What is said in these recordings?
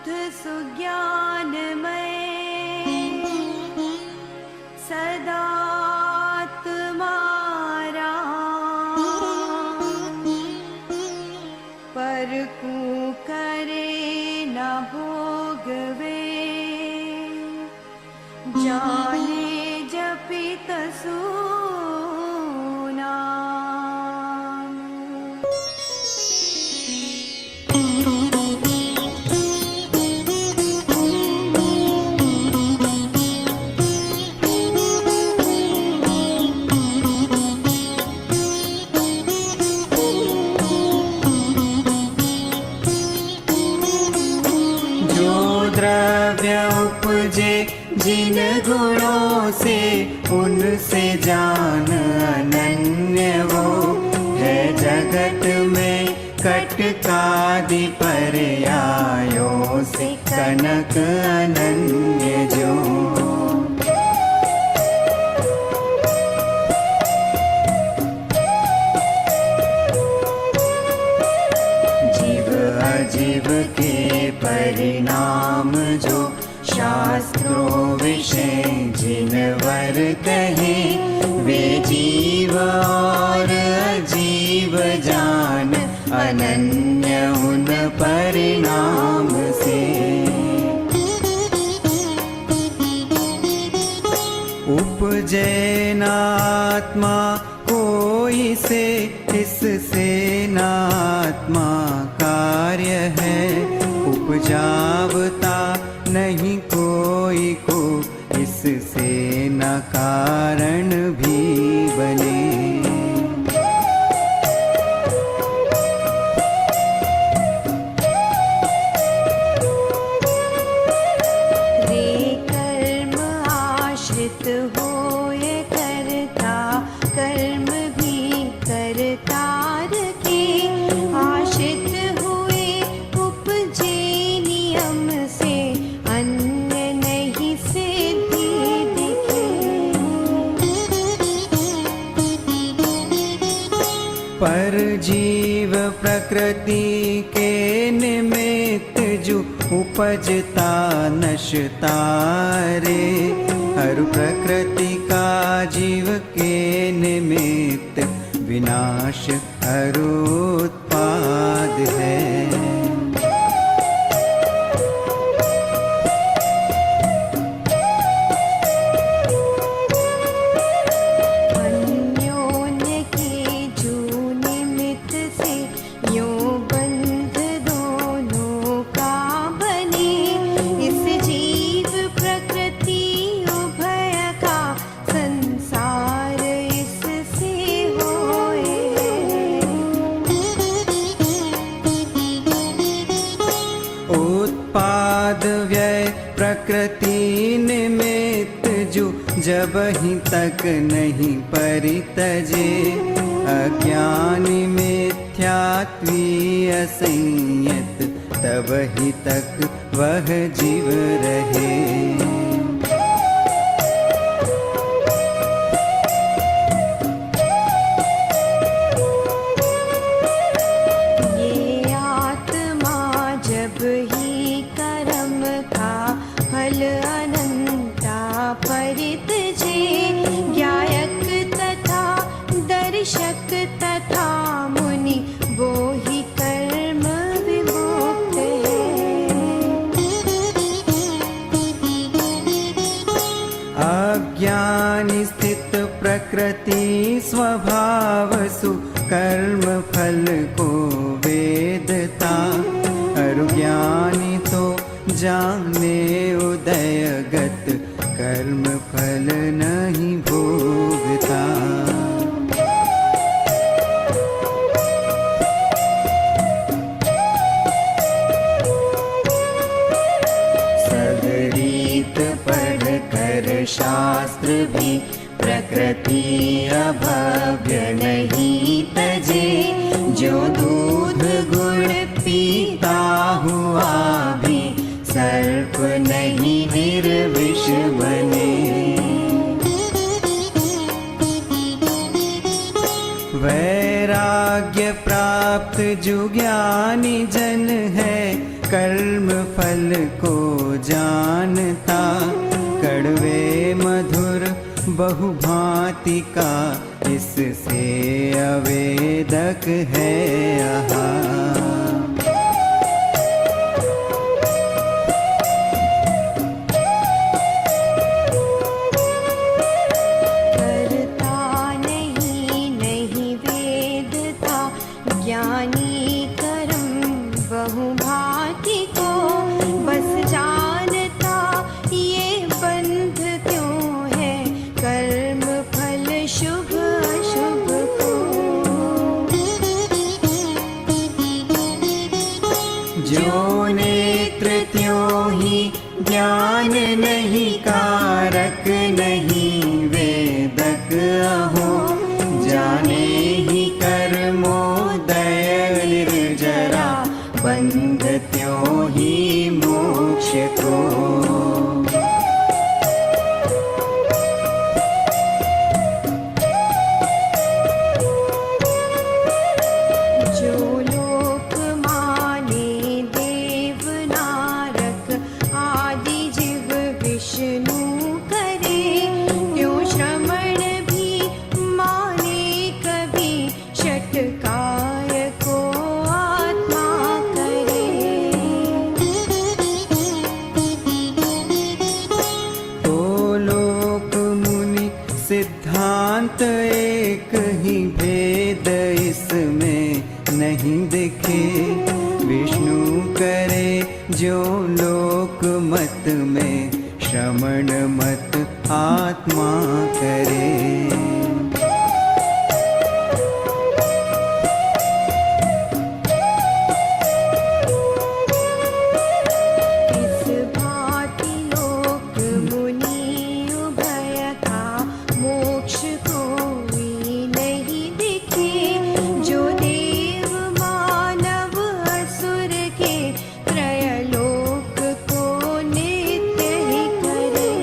सुज्ञानमय सदा तुम्हारा परकू करे न भोगवे जाने जपित जिन गुणों से उनसे जान अनन्य वो है जगत में कटकादि पर्यायों से कनक अनन्य जो जीव अजीव के परिणाम जो शास्त्रों विषय जिनवर कहे वे जीव और अजीव जान अनन्य उन परिणाम से उपजैनात्मा कोई से इससे नात्मा कार्य है उपजावता नहीं कोई को इससे न कारण भी बने रे कर्म आश्रित होय करता कर्म भी करतार के आश्रित हुए उपजे नियम से अन्य नहीं सिद्धि दिखे पर जीव प्रकृति के निमित्त जो उपजता नशता रे हर प्रकृति का जीव के निमित्त विनाश हर उत्पाद है प्रकृति निमित्त जो जब ही तक नहीं परितजे अज्ञानी मिथ्यात्वी असंयत तब ही तक वह जीव रहे दर्शक तथा मुनि वो ही कर्म विमुक्त है अज्ञानी स्थित प्रकृति स्वभावसु कर्म फल को वेदता अज्ञानी तो जाने उदयगत कर्म फल नहीं भोगता शास्त्र भी प्रकृति अभव्य नहीं तजे जो दूध गुड़ पीता हुआ भी सर्प नहीं निर्विष बने वैराग्य प्राप्त जो ज्ञानी जन है कर्म फल को जानता, कड़वे मधुर बहुभांति का, इससे अवेदक है आहा। ज्ञानी कर्म बहुभांति को, बस जानता ये बंध क्यों है, कर्म फल शुभ अशुभ को। जो नेत्र त्यों ही ज्ञान नहीं, कारक नहीं वेदक अहो, जाने ही कर्मोदय निर्जरा, बंध त्यों ही मोक्ष को। जो लोक माने देव नारक आदि जीव विष्णु करे, त्यों श्रमण भी माने कभी षटकाय को आत्मा करे। तो लोक मुनि सिद्धांत एक ही, भेद इसमें नहीं दिखे, विष्णु करे जो लोक मत में, श्रमण मत आत्मा करे। इस भांति लोक मुनि उभय का, मोक्ष कोई नहीं दिखे, जो देव मानव असुर के, त्रयलोक को नित्य ही करे।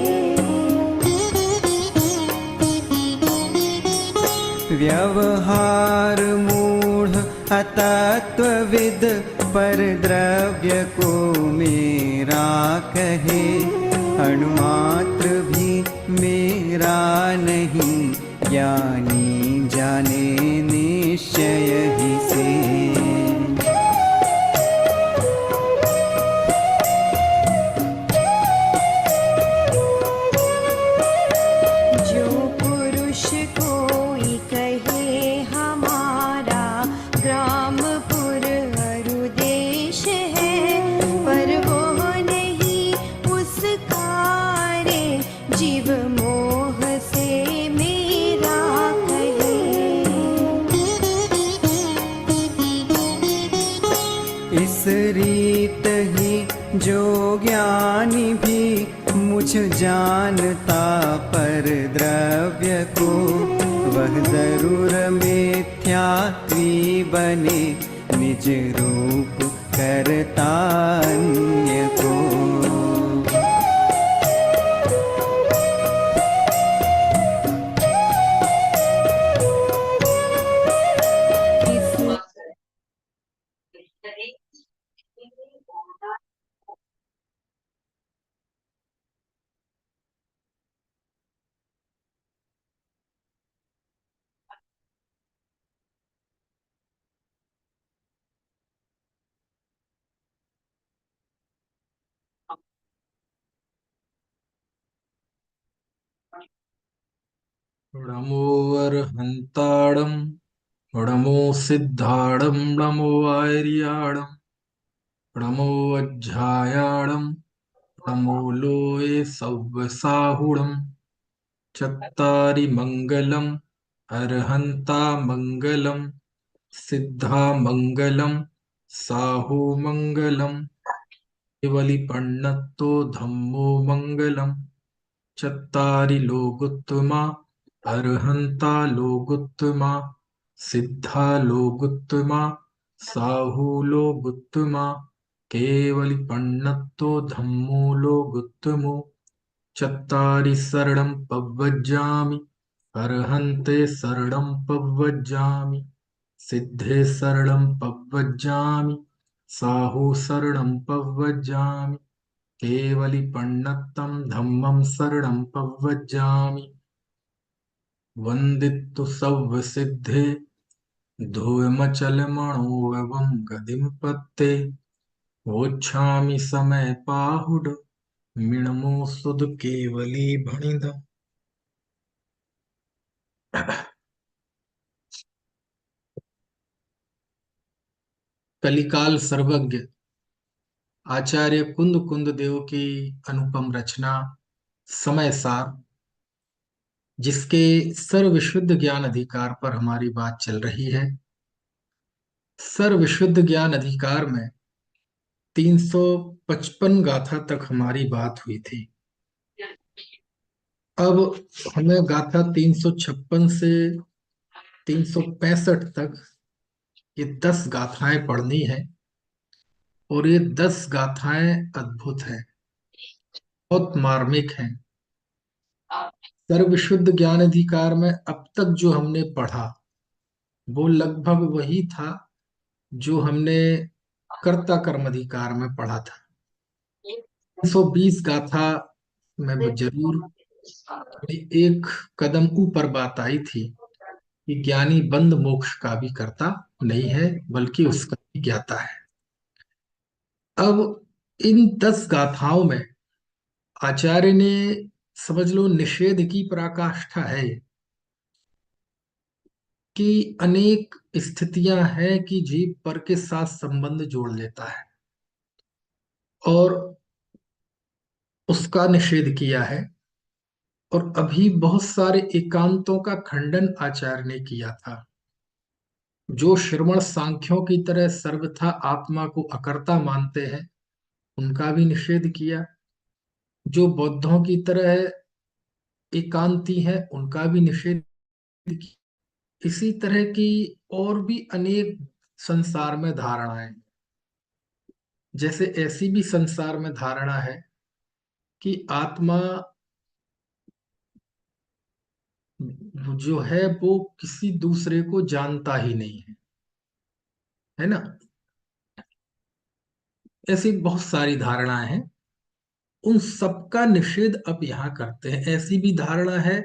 व्यवहार मूढ़ अतत्वविद, पर द्रव्य को मेरा कहे, अणुमात्र भी मेरा नहीं, ज्ञानी जाने निश्चय ही से। जो पुरुष कोई कहे हमारा, ग्रामपुर अरु देश है, पर वो नहीं उसका रे, जीव मोह से मेरा कहे। इस रीत ही जो ज्ञानी भी मुझ जानता, पर द्रव्य को वह जरूर मिथ्यात्वी बने, निज रूप करता अन्य को। नमो अर्हन्ताडं नमो सिद्धाडं नमो आर्याडं नमो अज्झायाडं नमो लोये सव्वसाहुडं चत्तारि मङ्गलम् अर्हन्ता मङ्गलं सिद्धा मङ्गलं साहु मङ्गलं केवलिपण्णत्तो धम्मो मङ्गलं चत्तारि लोगुत्तमा अर्हन्ता लोगुत्तमा सिद्धा लोगुत्तमा साहु लोगुत्तमा केवलिपण्णत्तो धम्मो लोगुत्तमो चत्तारि शरणं पव्वज्जामि अर्हन्ते शरणं पव्वज्जामि सिद्धे शरणं पव्वज्जामि साहु शरणं पव्वजामि केवलिपण्णत्तं धम्मं शरणं पव्वजामि वन्दितु सव्वसिद्धे धूमचलमणोऽवं गतिं पत्ते वोच्छामि समय पाहुड मिणमो सुध केवली भणिद। कलिकाल सर्वज्ञ आचार्य कुंद कुंद देव की अनुपम रचना समय सार, जिसके सर्वविशुद्ध ज्ञान अधिकार पर हमारी बात चल रही है। सर्वविशुद्ध ज्ञान अधिकार में 355 गाथा तक हमारी बात हुई थी। अब हमें गाथा 356 से 365 तक ये 10 गाथाएं पढ़नी है, और ये 10 गाथाएं अद्भुत हैं, बहुत मार्मिक हैं। सर्वविशुद्ध ज्ञान अधिकार में अब तक जो हमने पढ़ा वो लगभग वही था जो हमने कर्ता कर्म अधिकार में पढ़ा था। 120 गाथा में वो जरूर एक कदम ऊपर बात आई थी कि ज्ञानी बंद मोक्ष का भी कर्ता नहीं है, बल्कि उसका भी ज्ञाता है। अब इन 10 गाथाओं में आचार्य ने, समझ लो, निषेध की पराकाष्ठा है कि अनेक स्थितियां हैं कि जीव पर के साथ संबंध जोड़ लेता है, और उसका निषेध किया है। और अभी बहुत सारे एकांतों का खंडन आचार्य ने किया था। जो श्रवण सांख्यों की तरह सर्वथा आत्मा को अकर्ता मानते हैं, उनका भी निषेध किया। जो बौद्धों की तरह एकांती है, उनका भी निषेध किया। इसी तरह की और भी अनेक संसार में धारणाएं, जैसे ऐसी भी संसार में धारणा है कि आत्मा जो है वो किसी दूसरे को जानता ही नहीं है ना। ऐसी बहुत सारी धारणाएं हैं, उन सबका निषेध अब यहाँ करते हैं। ऐसी भी धारणा है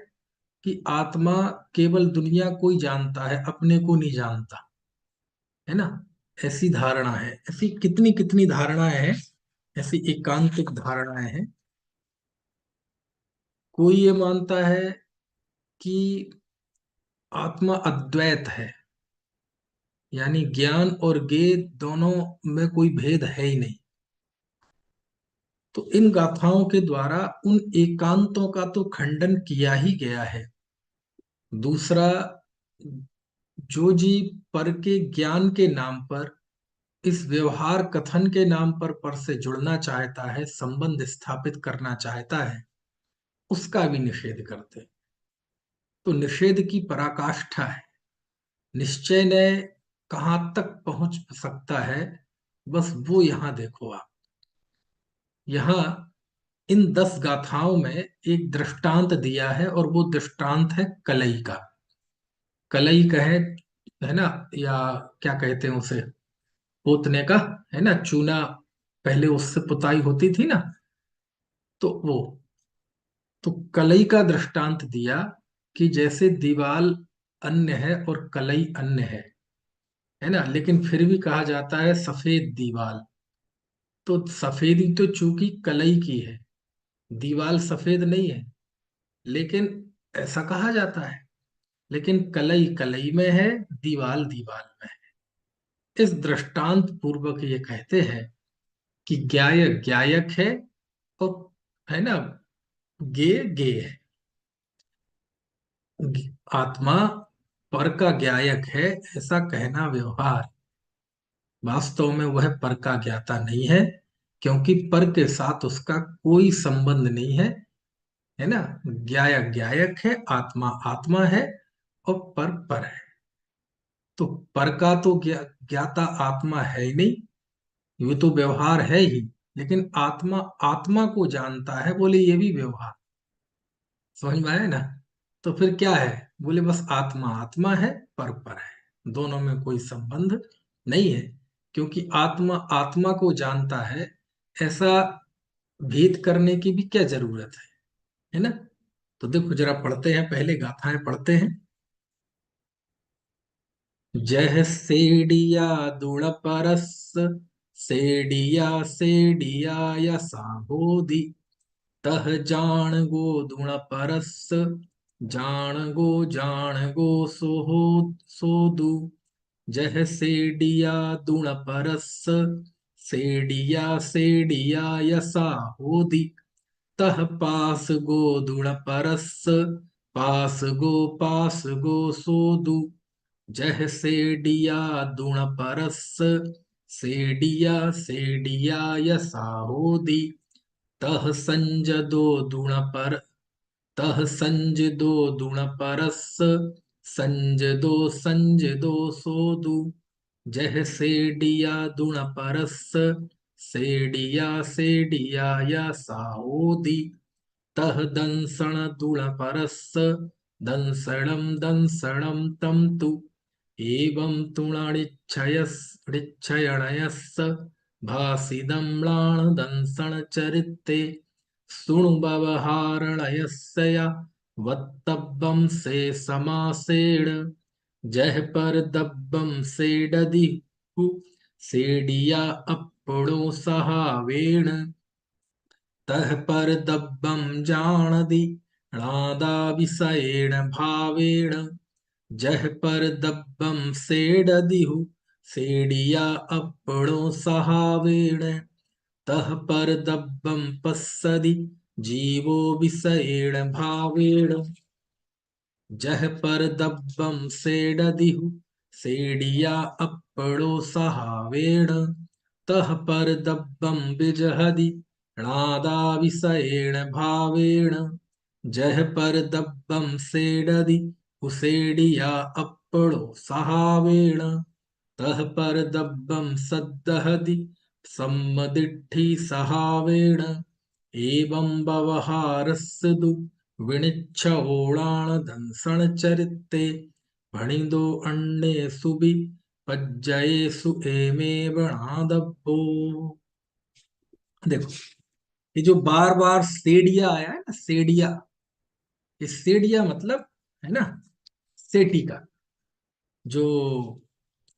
कि आत्मा केवल दुनिया को ही जानता है, अपने को नहीं जानता, है ना। ऐसी धारणा है। ऐसी कितनी कितनी धारणाएं हैं, ऐसी एकांतिक धारणाएं हैं। कोई ये मानता है कि आत्मा अद्वैत है, यानी ज्ञान और ज्ञेय दोनों में कोई भेद है ही नहीं। तो इन गाथाओं के द्वारा उन एकांतों का तो खंडन किया ही गया है। दूसरा, जो जीव पर के ज्ञान के नाम पर, इस व्यवहार कथन के नाम पर से जुड़ना चाहता है, संबंध स्थापित करना चाहता है, उसका भी निषेध करते हैं। तो निषेध की पराकाष्ठा है। निश्चय ने कहाँ तक पहुंच सकता है, बस वो यहां देखो आप। यहां इन 10 गाथाओं में एक दृष्टांत दिया है, और वो दृष्टांत है कलई का। कलई कहे, है ना, या क्या कहते हैं उसे, पोतने का, है ना, चूना पहले उससे पुताई होती थी ना, तो वो, तो कलई का दृष्टांत दिया कि जैसे दीवाल अन्य है और कलई अन्य है ना, लेकिन फिर भी कहा जाता है सफेद दीवाल। तो सफेदी तो चूंकि कलई की है, दीवाल सफेद नहीं है, लेकिन ऐसा कहा जाता है। लेकिन कलई कलई में है, दीवाल दीवाल में है। इस दृष्टांत पूर्वक ये कहते हैं कि ज्ञायक ज्ञायक है, और, है ना, ज्ञेय ज्ञेय है। आत्मा पर का ज्ञायक है, ऐसा कहना व्यवहार। वास्तव में वह पर का ज्ञाता नहीं है, क्योंकि पर के साथ उसका कोई संबंध नहीं है ना। ज्ञायक ज्ञायक है, आत्मा आत्मा है, और पर पर है। तो पर का तो ज्ञाता आत्मा है ही नहीं, ये तो व्यवहार है ही। लेकिन आत्मा आत्मा को जानता है, बोले ये भी व्यवहार। समझ में आया ना। तो फिर क्या है, बोले बस आत्मा आत्मा है, पर है, दोनों में कोई संबंध नहीं है। क्योंकि आत्मा आत्मा को जानता है, ऐसा भेद करने की भी क्या जरूरत है ना। तो देखो जरा पढ़ते हैं, पहले गाथाएं पढ़ते हैं। जह सेडिया दुण परस, सेडिया सेडिया यसा बोधि, तह जान गो जान गो सोहो सोदु। जह सेडिया दुण परस, सेडिया यसा होदी, तह पास गो सोदु। जह सेडिया दुण परस, सेडिया यसा होदी, तह संज दो दुण पर तह संज दो दुण परस, संज दो सोदु। जह सेडिया दुण परस, सेडिया या साओदी, तह दंसण दुण परस, दंसणम तम तु। एवं तुणिच्छयणयस्, भासिदं म्लान दंसण चरिते, सुणु व्यवहारणयस्य वत्तब्बं से समासेण। जह पर दब्बम सेडदि हु, सेडिया अप्पणो सहावेण। तह पर दब्बम जानदि, णादा विषयेण भावेण। जह पर दब्बम सेडदिहु, सेडिया अप्पणो सहावेण। तह पर दब्बम पස්සदि, जीवो विषयेण भावेण। जह पर दब्बम सेडदिहु, सेडिया अप्पणो सहावेण। तह पर दब्बम विजहदि, णादा विषयेण भावेण। जह पर दब्बम सेडदि, हुसेडिया अप्पणो सहावेण। तह पर दब्बम सद्दहदि, सम्मदिट्ठी सहावेण। एवं व्यवहारस्सु विनिच्छओणाण दंसण चरिते, भणिदो अन्ने सुबि पज्जयेसु एमे वणादब्बो। देखो ये जो बार बार सेडिया आया है ना, सेडिया, ये सेडिया मतलब है ना सेटी का, जो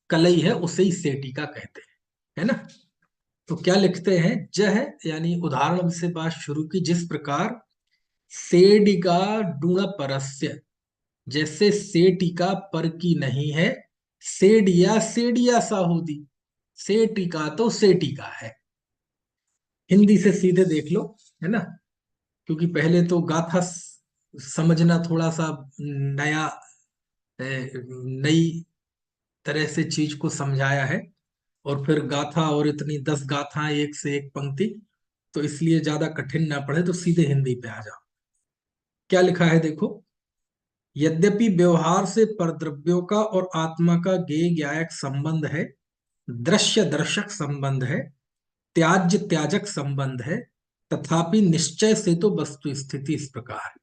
कलई है उसे ही सेटी का कहते हैं, है ना। तो क्या लिखते हैं, जह यानी उदाहरण से बात शुरू की, जिस प्रकार सेडिका डूण परस्य, जैसे सेटिका पर की नहीं है, सेडिया साहूदी, सेटिका तो सेटिका है। हिंदी से सीधे देख लो, है ना, क्योंकि पहले तो गाथा समझना थोड़ा सा नया, नई तरह से चीज को समझाया है, और फिर गाथा, और इतनी 10 गाथाएं एक से एक पंक्ति, तो इसलिए ज्यादा कठिन ना पड़े तो सीधे हिंदी पे आ जाओ। क्या लिखा है देखो, यद्यपि व्यवहार से परद्रव्यों का और आत्मा का गेय ज्ञायक संबंध है, दृश्य दर्शक संबंध है, त्याज्य त्याजक संबंध है, तथापि निश्चय से तो वस्तु स्थिति इस प्रकार है।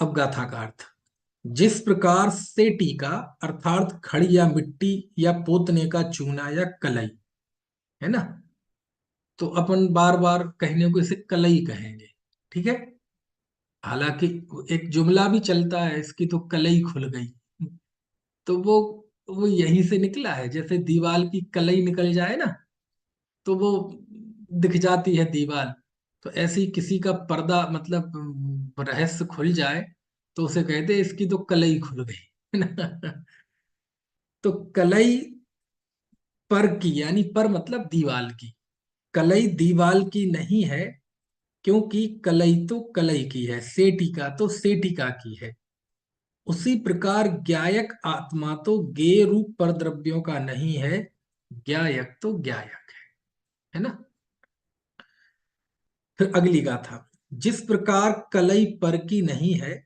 अब गाथा का अर्थ, जिस प्रकार से टीका अर्थात खड़ी या मिट्टी या पोतने का चूना या कलई, है ना, तो अपन बार बार कहने को इसे कलई कहेंगे, ठीक है। हालांकि एक जुमला भी चलता है, इसकी तो कलई खुल गई, तो वो यहीं से निकला है। जैसे दीवाल की कलई निकल जाए ना, तो वो दिख जाती है दीवाल। तो ऐसे ही किसी का पर्दा मतलब रहस्य खुल जाए, तो उसे कहते हैं इसकी तो कलई खुल गई, है ना। तो कलई पर की, यानी पर मतलब दीवाल की, कलई दीवाल की नहीं है, क्योंकि कलई तो कलई की है, सेटिका तो सेटिका की है। उसी प्रकार ज्ञायक आत्मा तो गेय रूप पर द्रव्यों का नहीं है, ज्ञायक तो ज्ञायक है ना। फिर अगली गाथा, जिस प्रकार कलई पर की नहीं है,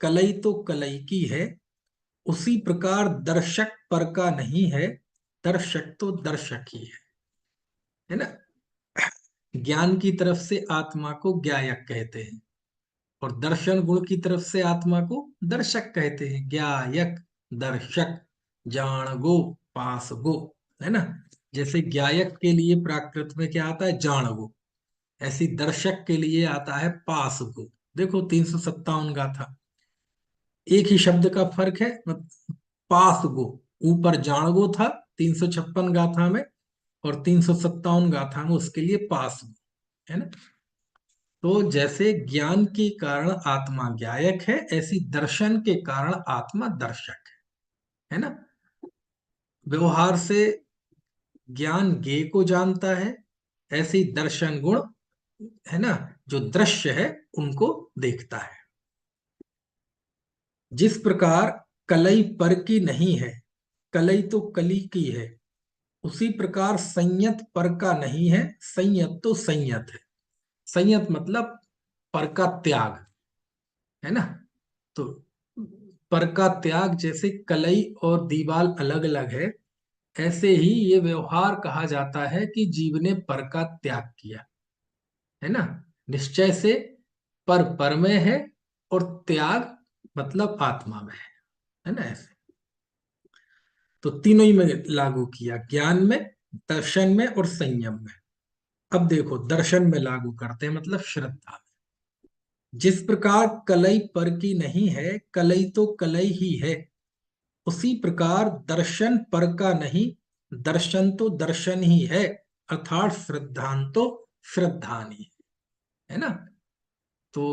कलई तो कलई की है, उसी प्रकार दर्शक पर का नहीं है, दर्शक तो दर्शक ही है ना। ज्ञान की तरफ से आत्मा को ज्ञायक कहते हैं, और दर्शन गुण की तरफ से आत्मा को दर्शक कहते हैं। ज्ञायक दर्शक, जान गो पास गो, है ना। जैसे ज्ञायक के लिए प्राकृत में क्या आता है, जाणगु, ऐसी दर्शक के लिए आता है पासगु। देखो 357 गाथा, एक ही शब्द का फर्क है। पासगु, ऊपर जाणगु था 356 गाथा में, और 357 गाथा में उसके लिए पासगु, है ना। तो जैसे ज्ञान के कारण आत्मा ज्ञायक है, ऐसी दर्शन के कारण आत्मा दर्शक है ना। व्यवहार से ज्ञान ज्ञेय को जानता है, ऐसी दर्शन गुण, है ना, जो दृश्य है उनको देखता है। जिस प्रकार कलई पर की नहीं है, कलई तो कली की है, उसी प्रकार संयत पर का नहीं है, संयत तो संयत है। संयत मतलब पर का त्याग, है ना। तो पर का त्याग, जैसे कलई और दीवाल अलग अलग है, ऐसे ही ये व्यवहार कहा जाता है कि जीव ने पर का त्याग किया, है ना। निश्चय से पर में है, और त्याग मतलब आत्मा में है ना। ऐसे तो तीनों ही में लागू किया, ज्ञान में, दर्शन में और संयम में। अब देखो दर्शन में लागू करते हैं, मतलब श्रद्धा में। जिस प्रकार कलई पर की नहीं है, कलई तो कलई ही है, उसी प्रकार दर्शन पर का नहीं, दर्शन तो दर्शन ही है, अर्थात श्रद्धान तो श्रद्धान ही है ना। तो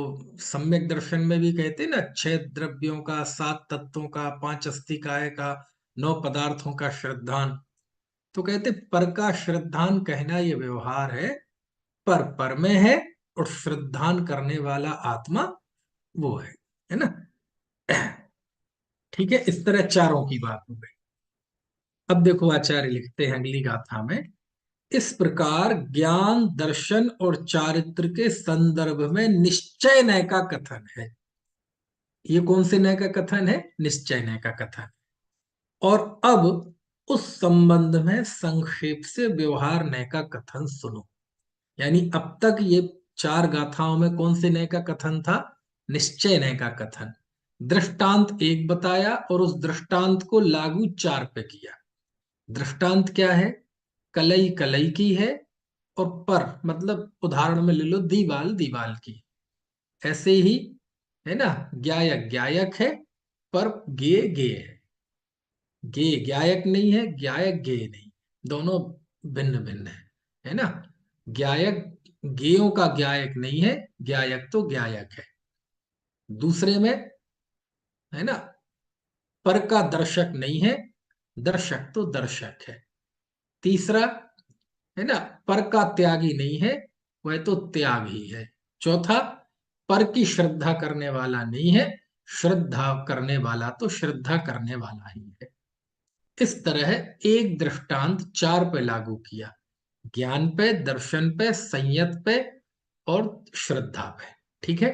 सम्यक दर्शन में भी कहते हैं ना, 6 द्रव्यों का, 7 तत्वों का, 5 अस्थि काय का, 9 पदार्थों का श्रद्धान। तो कहते पर का श्रद्धान कहना ये व्यवहार है, पर में है, और श्रद्धान करने वाला आत्मा वो है ना। ठीक है, इस तरह चारों की बात हो गई। अब देखो आचार्य लिखते हैं अगली गाथा में, इस प्रकार ज्ञान, दर्शन और चारित्र के संदर्भ में निश्चय नय का कथन है। ये कौन से नय का कथन है, निश्चय नय का कथन। और अब उस संबंध में संक्षेप से व्यवहार नय का कथन सुनो। यानी अब तक ये 4 गाथाओं में कौन से नय का कथन था, निश्चय नय का कथन। दृष्टांत एक बताया और उस दृष्टांत को लागू 4 पे किया। दृष्टांत क्या है, कलई कलई की है, और पर मतलब उदाहरण में ले लो दीवाल दीवाल की। ऐसे ही है ना, ज्ञायक ज्ञायक है, पर गे गे है। गे ज्ञायक नहीं है, ज्ञायक गे नहीं, दोनों भिन्न भिन्न है ना। ज्ञायक गेयों का ज्ञायक नहीं है, ज्ञायक तो ज्ञायक है। दूसरे में है ना, पर का दर्शक नहीं है, दर्शक तो दर्शक है। तीसरा है ना, पर का त्यागी नहीं है, वह तो त्याग ही है। चौथा, पर की श्रद्धा करने वाला नहीं है, श्रद्धा करने वाला तो श्रद्धा करने वाला ही है। इस तरह एक दृष्टांत 4 पे लागू किया, ज्ञान पे, दर्शन पे, संयत पे और श्रद्धा पे। ठीक है,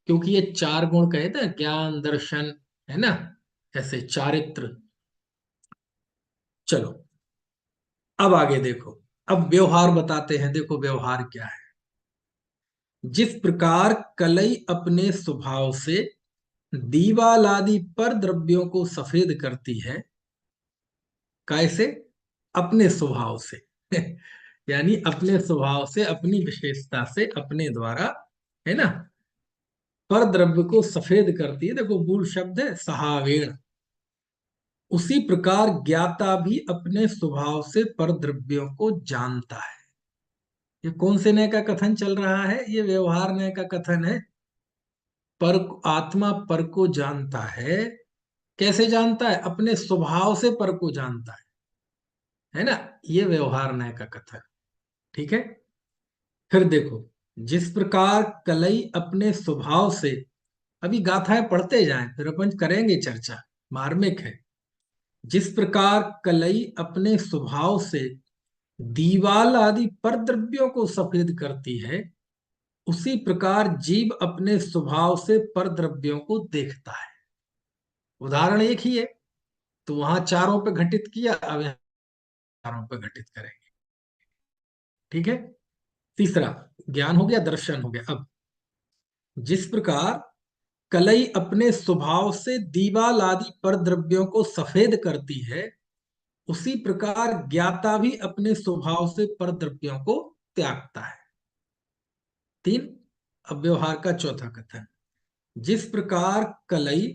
क्योंकि ये 4 गुण कहे थे, ज्ञान, दर्शन, है ना, ऐसे चारित्र। चलो अब आगे देखो, अब व्यवहार बताते हैं। देखो व्यवहार क्या है। जिस प्रकार कलई अपने स्वभाव से दीवाल आदि पर द्रव्यों को सफेद करती है, कैसे, अपने स्वभाव से यानी अपने स्वभाव से, अपनी विशेषता से, अपने द्वारा, है ना, पर द्रव्य को सफेद करती है। देखो मूल शब्द है सहावेण। उसी प्रकार ज्ञाता भी अपने स्वभाव से पर द्रव्यों को जानता है। ये कौन से नय का कथन चल रहा है, ये व्यवहार नय का कथन है। पर आत्मा पर को जानता है, कैसे जानता है, अपने स्वभाव से पर को जानता है ना। ये व्यवहार नय का कथन। ठीक है, फिर देखो, जिस प्रकार कलई अपने स्वभाव से, अभी गाथाएं पढ़ते जाएं फिर अपन करेंगे चर्चा, मार्मिक है। जिस प्रकार कलई अपने स्वभाव से दीवाल आदि पर द्रव्यों को सफेद करती है, उसी प्रकार जीव अपने स्वभाव से पर द्रव्यों को देखता है। उदाहरण एक ही है, तो वहां चारों पे घटित किया, अब यहाँ चारों पे घटित करेंगे। ठीक है, तीसरा ज्ञान हो गया, दर्शन हो गया। अब जिस प्रकार कलई अपने स्वभाव से दीवाल आदि पर द्रव्यों को सफेद करती है, उसी प्रकार ज्ञाता भी अपने स्वभाव से परद्रव्यों को त्यागता है। 3, अब व्यवहार का चौथा कथन, जिस प्रकार कलई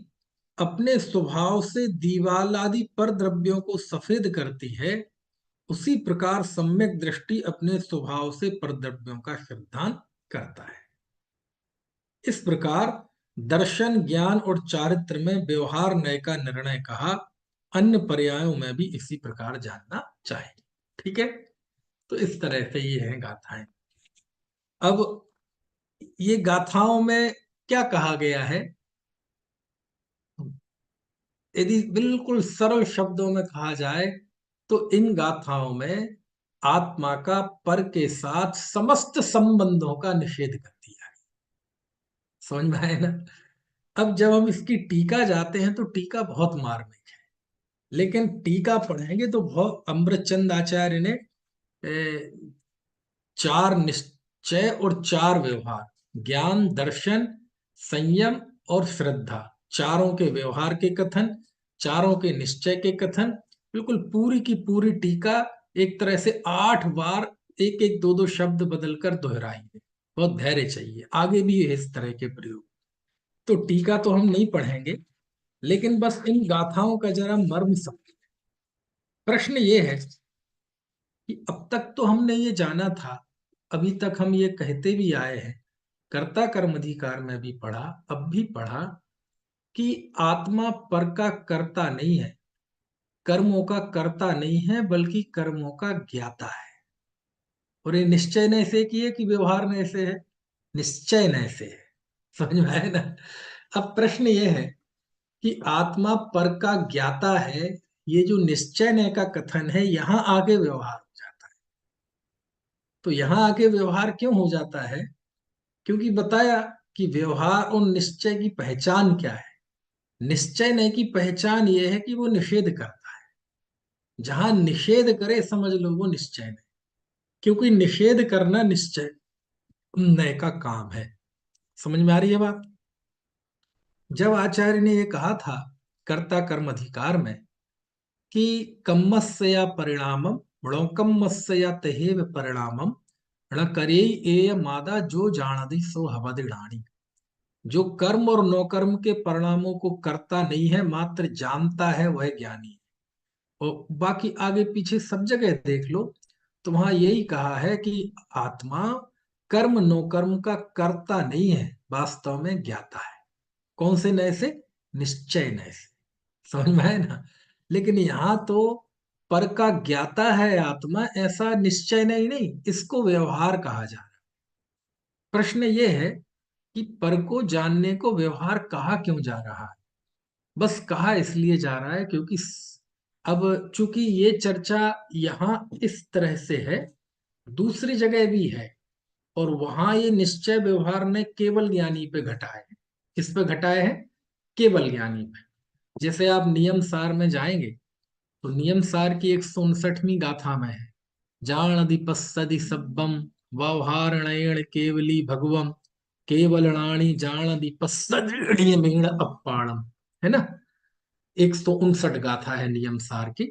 अपने स्वभाव से दीवाल आदि परद्रव्यों को सफेद करती है, उसी प्रकार सम्यक दृष्टि अपने स्वभाव से परद्रव्यों का श्रद्धान करता है। इस प्रकार दर्शन, ज्ञान और चारित्र में व्यवहार नय का निर्णय कहा, अन्य पर्यायों में भी इसी प्रकार जानना चाहिए। ठीक है, तो इस तरह से ये हैं गाथाएं। अब ये गाथाओं में क्या कहा गया है, यदि बिल्कुल सरल शब्दों में कहा जाए तो इन गाथाओं में आत्मा का पर के साथ समस्त संबंधों का निषेध कर दिया है। समझ में आए ना? अब जब हम इसकी टीका जाते हैं तो टीका बहुत मार्मिक है, लेकिन टीका पढ़ेंगे तो बहुत, अमृतचंद आचार्य ने 4 निश्चय और 4 व्यवहार, ज्ञान, दर्शन, संयम और श्रद्धा, चारों के व्यवहार के कथन, चारों के निश्चय के कथन, बिल्कुल पूरी की पूरी टीका एक तरह से 8 बार एक एक दो दो शब्द बदलकर दोहराई है। बहुत धैर्य चाहिए, आगे भी है इस तरह के प्रयोग। तो टीका तो हम नहीं पढ़ेंगे, लेकिन बस इन गाथाओं का जरा मर्म समझें। प्रश्न ये है कि अब तक तो हमने ये जाना था, अभी तक हम ये कहते भी आए हैं, कर्ता कर्म अधिकार में भी पढ़ा, अब भी पढ़ा, कि आत्मा पर का कर्ता नहीं है, कर्मों का कर्ता नहीं है, बल्कि कर्मों का ज्ञाता है। और ये निश्चय नय से किए कि व्यवहार नय से है? निश्चय नय से है। समझ में आए ना? अब प्रश्न ये है कि आत्मा पर का ज्ञाता है, ये जो निश्चय नय का कथन है, यहां आगे व्यवहार हो जाता है। तो यहां आगे व्यवहार क्यों हो जाता है? क्योंकि बताया कि व्यवहार और निश्चय की पहचान क्या है। निश्चय नय की पहचान ये है कि वो निषेध करता है। जहां निषेध करे समझ लो वो निश्चय नय, क्योंकि निषेध करना निश्चय नय का काम है। समझ में आ रही है बात? जब आचार्य ने ये कहा था कर्ता कर्म अधिकार में कि कम्मस्या परिणामम णोकम्मस्या तहेव परिणामम ण करे एय मादा जो जानदि सो हवदिणाणी, जो कर्म और नौकर्म के परिणामों को करता नहीं है, मात्र जानता है, वह ज्ञानी है। और बाकी आगे पीछे सब जगह देख लो तो वहां यही कहा है कि आत्मा कर्म नौकर्म का कर्ता नहीं है, वास्तव में ज्ञाता है। कौन से नय से? निश्चय नय से। समझ में आए ना? लेकिन यहाँ तो पर का ज्ञाता है आत्मा, ऐसा निश्चय नहीं, इसको व्यवहार कहा जा रहा है। प्रश्न ये है कि पर को जानने को व्यवहार कहा क्यों जा रहा है? बस कहा इसलिए जा रहा है क्योंकि अब चूंकि ये चर्चा यहाँ इस तरह से है, दूसरी जगह भी है, और वहां ये निश्चय व्यवहार ने केवल ज्ञानी पे घटाए हैं। किस पे घटाए हैं? केवल ज्ञानी पे। जैसे आप नियम सार में जाएंगे तो नियम सार की 159वीं गाथा में है, जान पස්සदि सब्बम व्यवहारणेण केवली भगवम केवलणाणी जान पස්සदीण अपाणम, है ना? 159 गाथा है नियम सार की,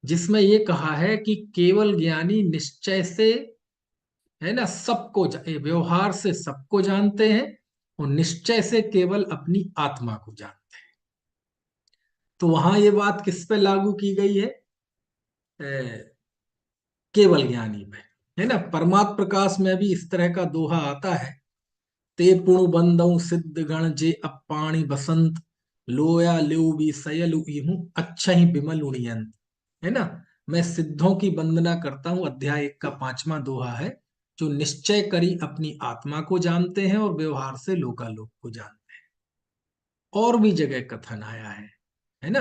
जिसमें ये कहा है कि केवल ज्ञानी निश्चय से, है ना, सबको व्यवहार से सबको जानते हैं, और निश्चय से केवल अपनी आत्मा को जानते हैं। तो वहां ये बात किस पे लागू की गई है? केवल ज्ञानी पे, है ना? परमात्म प्रकाश में भी इस तरह का दोहा आता है, ते पुणु बंदौ सिद्ध गण जे अपाणी बसंत लोया ल्यू भी सयलु इहूं अच्छा ही बिमल उड़ियंत, है ना? मैं सिद्धों की वंदना करता हूं, अध्याय 1 का 5वां दोहा है, जो निश्चय करी अपनी आत्मा को जानते हैं और व्यवहार से लोकालोक को जानते हैं। और भी जगह कथन आया है ना?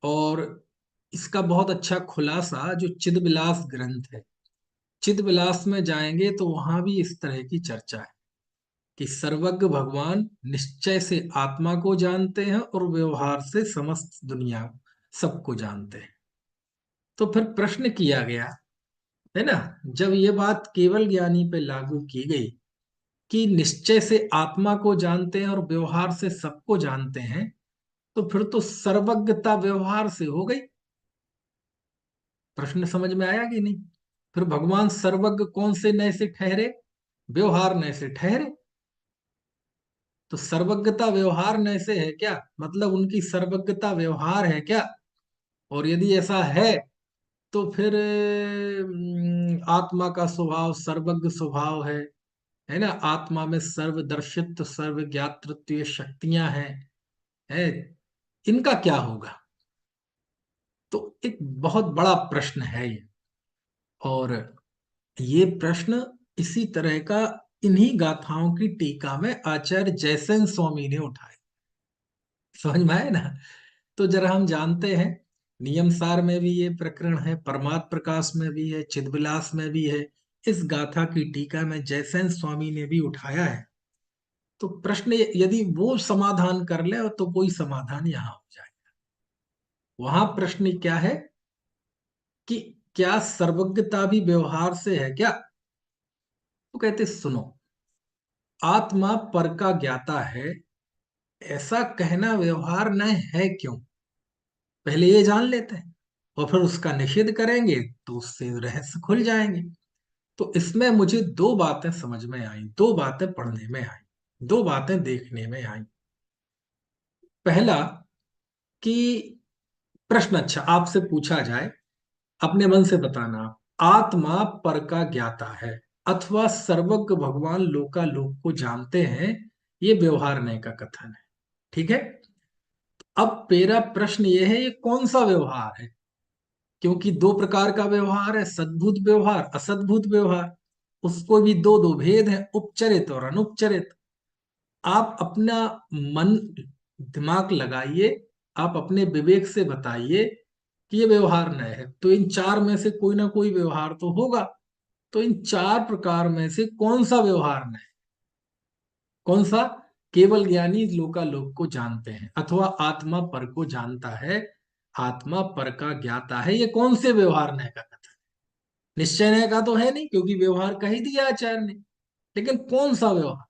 और इसका बहुत अच्छा खुलासा जो चिदविलास ग्रंथ है, चिदविलास में जाएंगे तो वहां भी इस तरह की चर्चा है कि सर्वज्ञ भगवान निश्चय से आत्मा को जानते हैं और व्यवहार से समस्त दुनिया सबको जानते हैं। तो फिर प्रश्न किया गया, है ना, जब ये बात केवल ज्ञानी पे लागू की गई कि निश्चय से आत्मा को जानते हैं और व्यवहार से सबको जानते हैं, तो फिर तो सर्वज्ञता व्यवहार से हो गई। प्रश्न समझ में आया कि नहीं? फिर भगवान सर्वज्ञ कौन से नय से ठहरे? व्यवहार नय से ठहरे। तो सर्वज्ञता व्यवहार नय से है क्या? मतलब उनकी सर्वज्ञता व्यवहार है क्या? और यदि ऐसा है तो फिर आत्मा का स्वभाव सर्वज्ञ स्वभाव है ना? आत्मा में सर्वदर्शित्व सर्वज्ञातृत्व ये शक्तियां हैं, है, इनका क्या होगा? तो एक बहुत बड़ा प्रश्न है ये। और ये प्रश्न इसी तरह का इन्हीं गाथाओं की टीका में आचार्य जयसेन स्वामी ने उठाया। समझ में आए ना? तो जरा हम जानते हैं, नियम सार में भी ये प्रकरण है, परमात्म प्रकाश में भी है, चिदविलास में भी है, इस गाथा की टीका में जयसेन स्वामी ने भी उठाया है। तो प्रश्न यदि वो समाधान कर ले तो कोई समाधान यहां हो जाए। वहां प्रश्न क्या है कि क्या सर्वज्ञता भी व्यवहार से है क्या? तो कहते सुनो, आत्मा पर का ज्ञाता है, ऐसा कहना व्यवहार न है क्यों? पहले ये जान लेते हैं और फिर उसका निषेध करेंगे तो उससे रहस्य खुल जाएंगे। तो इसमें मुझे दो बातें समझ में आई, दो बातें पढ़ने में आई, दो बातें देखने में आई। पहला कि प्रश्न, अच्छा आपसे पूछा जाए, अपने मन से बताना, आत्मा पर का ज्ञाता है अथवा सर्वज्ञ भगवान लोकालोक को जानते हैं, ये व्यवहार नहीं का कथन है। ठीक है? अब मेरा प्रश्न ये है, ये कौन सा व्यवहार है? क्योंकि दो प्रकार का व्यवहार है, सद्भुत व्यवहार असद्भुत व्यवहार। उसको भी दो दो भेद है, उपचरित और अनुपचरित। आप अपना मन दिमाग लगाइए, आप अपने विवेक से बताइए कि ये व्यवहार न है, तो इन चार में से कोई ना कोई व्यवहार तो होगा। तो इन चार प्रकार में से कौन सा व्यवहार न है? कौन सा? केवल ज्ञानी लोकालोक को जानते हैं अथवा आत्मा पर को जानता है, आत्मा पर का ज्ञाता है, ये कौन से व्यवहार न का कथन? निश्चय न का तो है नहीं, क्योंकि व्यवहार कह ही दिया आचार्य ने। लेकिन कौन सा व्यवहार,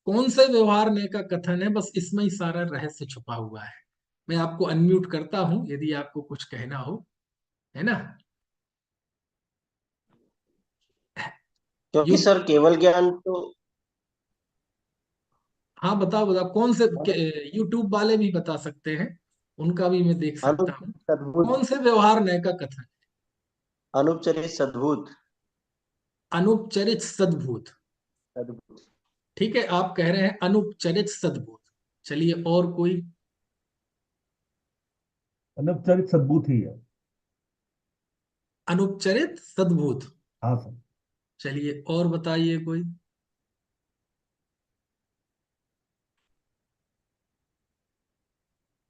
कौन से व्यवहार ने का कथन है? बस इसमें ही सारा रहस्य छुपा हुआ है। मैं आपको अनम्यूट करता हूं यदि आपको कुछ कहना हो, है ना? क्योंकि यू सर केवल ज्ञान तो हाँ बताओ बताओ, कौन से? यूट्यूब वाले भी बता सकते हैं, उनका भी मैं देख सकता हूँ। अनुपचरित सद्भुत, कौन से व्यवहार नय का कथन? अनुपचरित सद्भुत, अनुपचरित सद्भूत। सद्भुत। ठीक है, आप कह रहे हैं अनुपचरित सद्भूत। चलिए, और कोई? अनौपचारिक सद्बुत ही है। अनुपचरित सद्भूत। हाँ सर। चलिए, और बताइए कोई।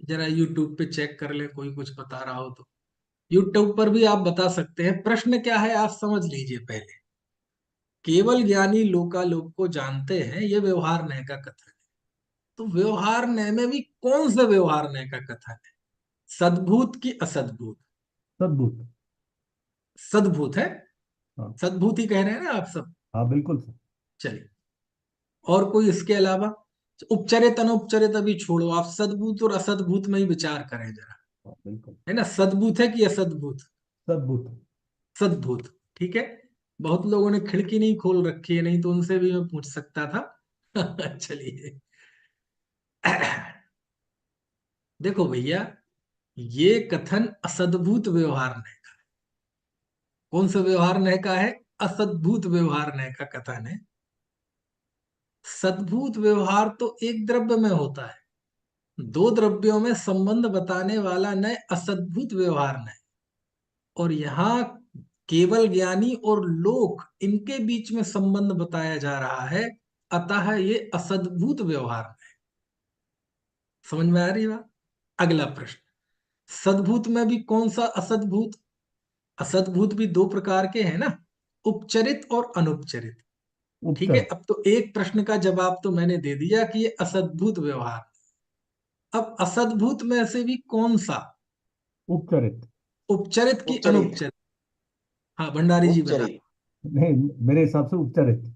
जरा यूट्यूब पे चेक कर ले, कोई कुछ बता रहा हो तो। यूट्यूब पर भी आप बता सकते हैं। प्रश्न क्या है आप समझ लीजिए पहले। केवल ज्ञानी लोकालोक को जानते हैं, ये व्यवहार नय का कथन है। तो व्यवहार नय में भी कौन से व्यवहार नय का कथन है? सद्भूत की असद्भूत? सद्बुत। सद्भूत है। हाँ। सद्भूत ही कह रहे हैं ना आप सब? हाँ बिल्कुल सर। चलिए, और कोई इसके अलावा? उपचरित अनुपचरित अभी छोड़ो, आप सद्भूत और असद्भूत में ही विचार करें जरा। हाँ बिल्कुल। है ना? सद्भूत है कि असद्भूत? सद्बुत। सद्भूत। ठीक है। बहुत लोगों ने खिड़की नहीं खोल रखी है, नहीं तो उनसे भी मैं पूछ सकता था। चलिए, देखो भैया, ये कथन असद्भुत व्यवहार नहीं का। कौन सा व्यवहार नहीं का है? असद्भुत व्यवहार नहीं का कथन है। सद्भूत व्यवहार तो एक द्रव्य में होता है, दो द्रव्यों में संबंध बताने वाला नय असद्भुत व्यवहार नय। और यहाँ केवल ज्ञानी और लोक, इनके बीच में संबंध बताया जा रहा है, अतः ये असद्भुत व्यवहार नय। समझ में आ रही बात? अगला प्रश्न, सद्भूत में भी कौन सा असद्भूत? असद्भूत भी दो प्रकार के हैं ना, उपचरित और अनुपचरित। ठीक है, उपचर। अब तो एक प्रश्न का जवाब तो मैंने दे दिया कि ये असद्भुत व्यवहार। अब असद्भुत में से भी कौन सा? उपचरित। उपचरित की उपचरित, अनुपचरित? हाँ भंडारी जी बता। उपचरित। नहीं, मेरे हिसाब से उपचरित।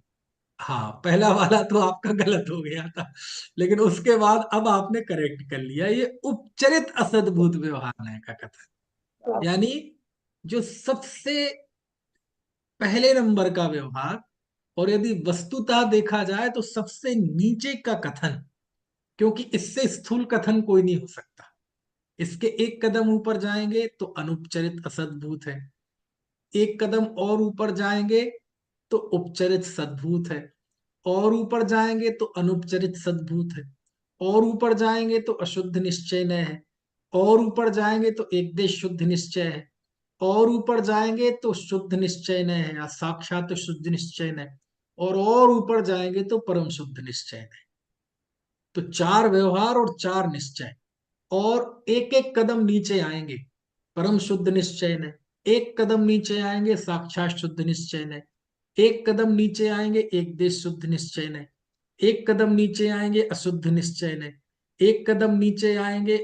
हाँ, पहला वाला तो आपका गलत हो गया था, लेकिन उसके बाद अब आपने करेक्ट कर लिया। ये उपचरित असद्भुत व्यवहार है का कथन। यानी जो सबसे पहले नंबर का व्यवहार, और यदि वस्तुतः देखा जाए तो सबसे नीचे का कथन, क्योंकि इससे स्थूल कथन कोई नहीं हो सकता। इसके एक कदम ऊपर जाएंगे तो अनुपचरित असद्भूत है, एक कदम और ऊपर जाएंगे तो उपचरित सद्भूत है, और ऊपर जाएंगे तो अनुपचरित सद्भूत है, और ऊपर जाएंगे तो अशुद्ध निश्चय न है, और ऊपर जाएंगे तो एक देश शुद्ध निश्चय है, और ऊपर जाएंगे तो शुद्ध निश्चय न है या साक्षात शुद्ध निश्चय न है, और ऊपर जाएंगे तो परम शुद्ध निश्चय न है। तो चार व्यवहार और चार निश्चय, और एक एक कदम नीचे आएंगे परम शुद्ध निश्चय ने, एक कदम नीचे आएंगे साक्षात शुद्ध निश्चय ने, एक कदम नीचे आएंगे एक देश शुद्ध निश्चय ने, एक कदम नीचे आएंगे अशुद्ध निश्चय ने, एक कदम नीचे आएंगे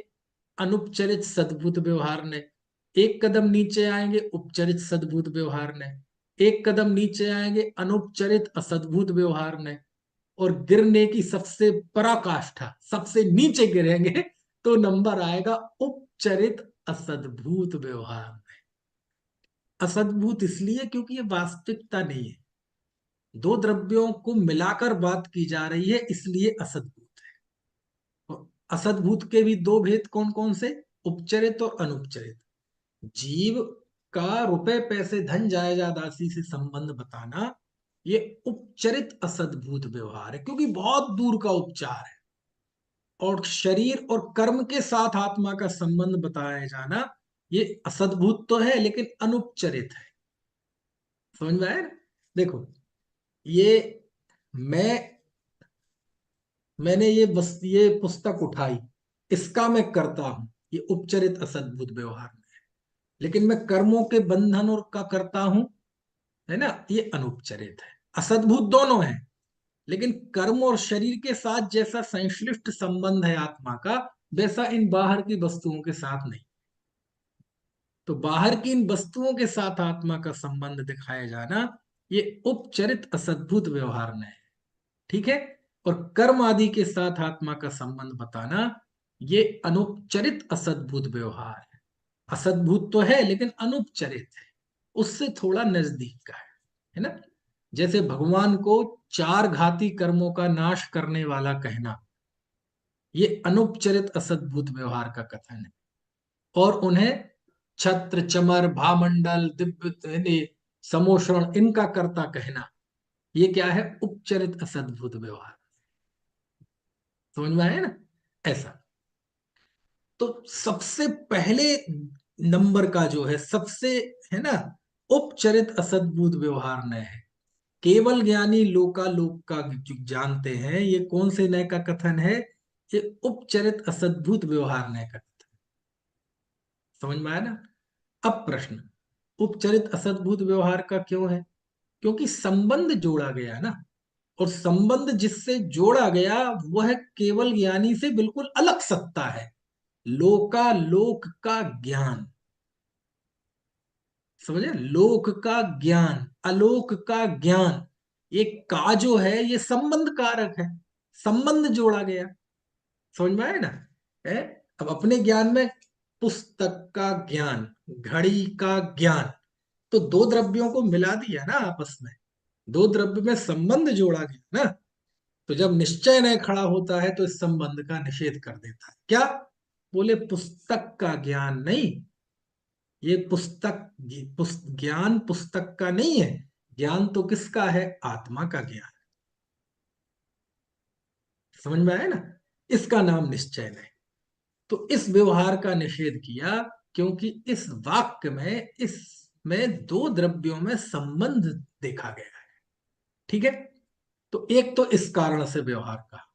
अनुपचरित सद्भूत व्यवहार ने, एक कदम नीचे आएंगे उपचरित सद्भूत व्यवहार ने, एक कदम नीचे आएंगे अनुपचरित असद्भूत व्यवहार ने, और गिरने की सबसे पराकाष्ठा सबसे नीचे गिरेंगे तो नंबर आएगा उपचरित असद्भूत व्यवहार में। असद्भूत इसलिए क्योंकि ये वास्तविकता नहीं है, दो द्रव्यों को मिलाकर बात की जा रही है, इसलिए असद्भूत है। और असद्भूत के भी दो भेद कौन कौन से, उपचरित और अनुपचरित। जीव का रुपए पैसे धन जायदाद आदि से संबंध बताना, ये उपचरित असद्भूत व्यवहार है, क्योंकि बहुत दूर का उपचार है। और शरीर और कर्म के साथ आत्मा का संबंध बताया जाना, ये असद्भूत तो है लेकिन अनुपचरित है। समझ में आया ना? देखो, ये मैंने ये पुस्तक उठाई, इसका मैं करता हूं, ये उपचरित असद्भूत व्यवहार में है। लेकिन मैं कर्मों के बंधन और का करता हूं, है ना, ये अनुपचरित है। असद्भूत दोनों है, लेकिन कर्म और शरीर के साथ जैसा संश्लिष्ट संबंध है आत्मा का, वैसा इन बाहर की वस्तुओं के साथ नहीं। तो बाहर की इन वस्तुओं के साथ आत्मा का संबंध दिखाया जाना, ये उपचरित असद्भुत व्यवहार में है। ठीक है। और कर्म आदि के साथ आत्मा का संबंध बताना, ये अनुपचरित असद्भुत व्यवहार है। असद्भुत तो है लेकिन अनुपचरित है, उससे थोड़ा नजदीक का है ना। जैसे भगवान को चार घाती कर्मों का नाश करने वाला कहना, ये अनुपचरित असद्भुत व्यवहार का कथन है। और उन्हें छत्र चमर भामंडल दिव्य समोषण इनका कर्ता कहना, ये क्या है, उपचरित असद्भुत व्यवहार। समझ में आया ना? ऐसा। तो सबसे पहले नंबर का जो है, सबसे, है ना, उपचरित असद्भुत व्यवहार न है। केवल ज्ञानी लोकालोक का जो जानते हैं, ये कौन से नय का कथन है, ये उपचरित असद्भुत व्यवहार नय का कथन। समझ में आया ना? अब प्रश्न, उपचरित असद्भुत व्यवहार का क्यों है? क्योंकि संबंध जोड़ा गया ना, और संबंध जिससे जोड़ा गया वह केवल ज्ञानी से बिल्कुल अलग सत्ता है, लोकालोक का ज्ञान। समझे? लोक का ज्ञान, अलोक का ज्ञान, ये का जो है ये संबंध कारक है, संबंध जोड़ा गया। समझ में आया ना? है। अब अपने ज्ञान में पुस्तक का ज्ञान, घड़ी का ज्ञान, तो दो द्रव्यों को मिला दिया ना आपस में, दो द्रव्य में संबंध जोड़ा गया ना। तो जब निश्चय नहीं खड़ा होता है तो इस संबंध का निषेध कर देता है। क्या बोले? पुस्तक का ज्ञान नहीं, ये ज्ञान पुस्तक का नहीं है, ज्ञान तो किसका है? आत्मा का ज्ञान। समझ में आया ना? इसका नाम निश्चय नहीं। तो इस व्यवहार का निषेध किया, क्योंकि इस वाक्य में, इसमें दो द्रव्यों में संबंध देखा गया है। ठीक है। तो एक तो इस कारण से व्यवहार का,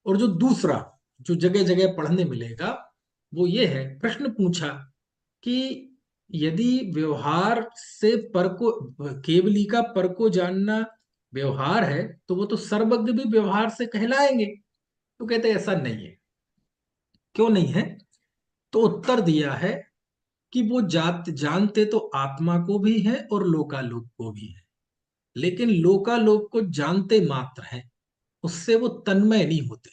और जो दूसरा जो जगह जगह पढ़ने मिलेगा वो ये है, प्रश्न पूछा कि यदि व्यवहार से पर को, केवली का पर को जानना व्यवहार है, तो वो तो सर्वज्ञ भी व्यवहार से कहलाएंगे। तो कहते हैं ऐसा नहीं है। क्यों नहीं है? तो उत्तर दिया है कि वो जानते तो आत्मा को भी है और लोकालोक को भी है, लेकिन लोकालोक को जानते मात्र हैं, उससे वो तन्मय नहीं होते।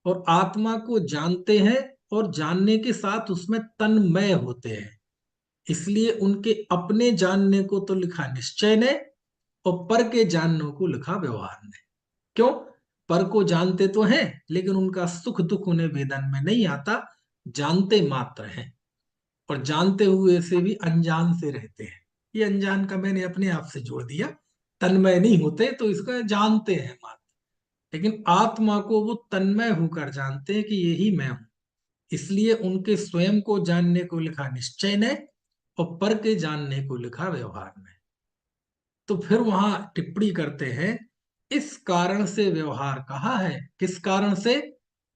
और आत्मा को जानते हैं और जानने के साथ उसमें तन्मय होते हैं। इसलिए उनके अपने जानने को तो लिखा निश्चय ने, और पर के जानने को लिखा व्यवहार ने। क्यों? पर को जानते तो हैं, लेकिन उनका सुख दुख उन्हें वेदन में नहीं आता, जानते मात्र हैं, और जानते हुए से भी अनजान से रहते हैं। ये अनजान का मैंने अपने आप से जोड़ दिया, तन्मय नहीं होते तो इसका जानते हैं मात्र, लेकिन आत्मा को वो तन्मय होकर जानते हैं कि यही मैं हूं। इसलिए उनके स्वयं को जानने को लिखा निश्चय ने, और पर के जानने को लिखा व्यवहार में। तो फिर वहां टिप्पणी करते हैं, इस कारण से व्यवहार कहा है। किस कारण से?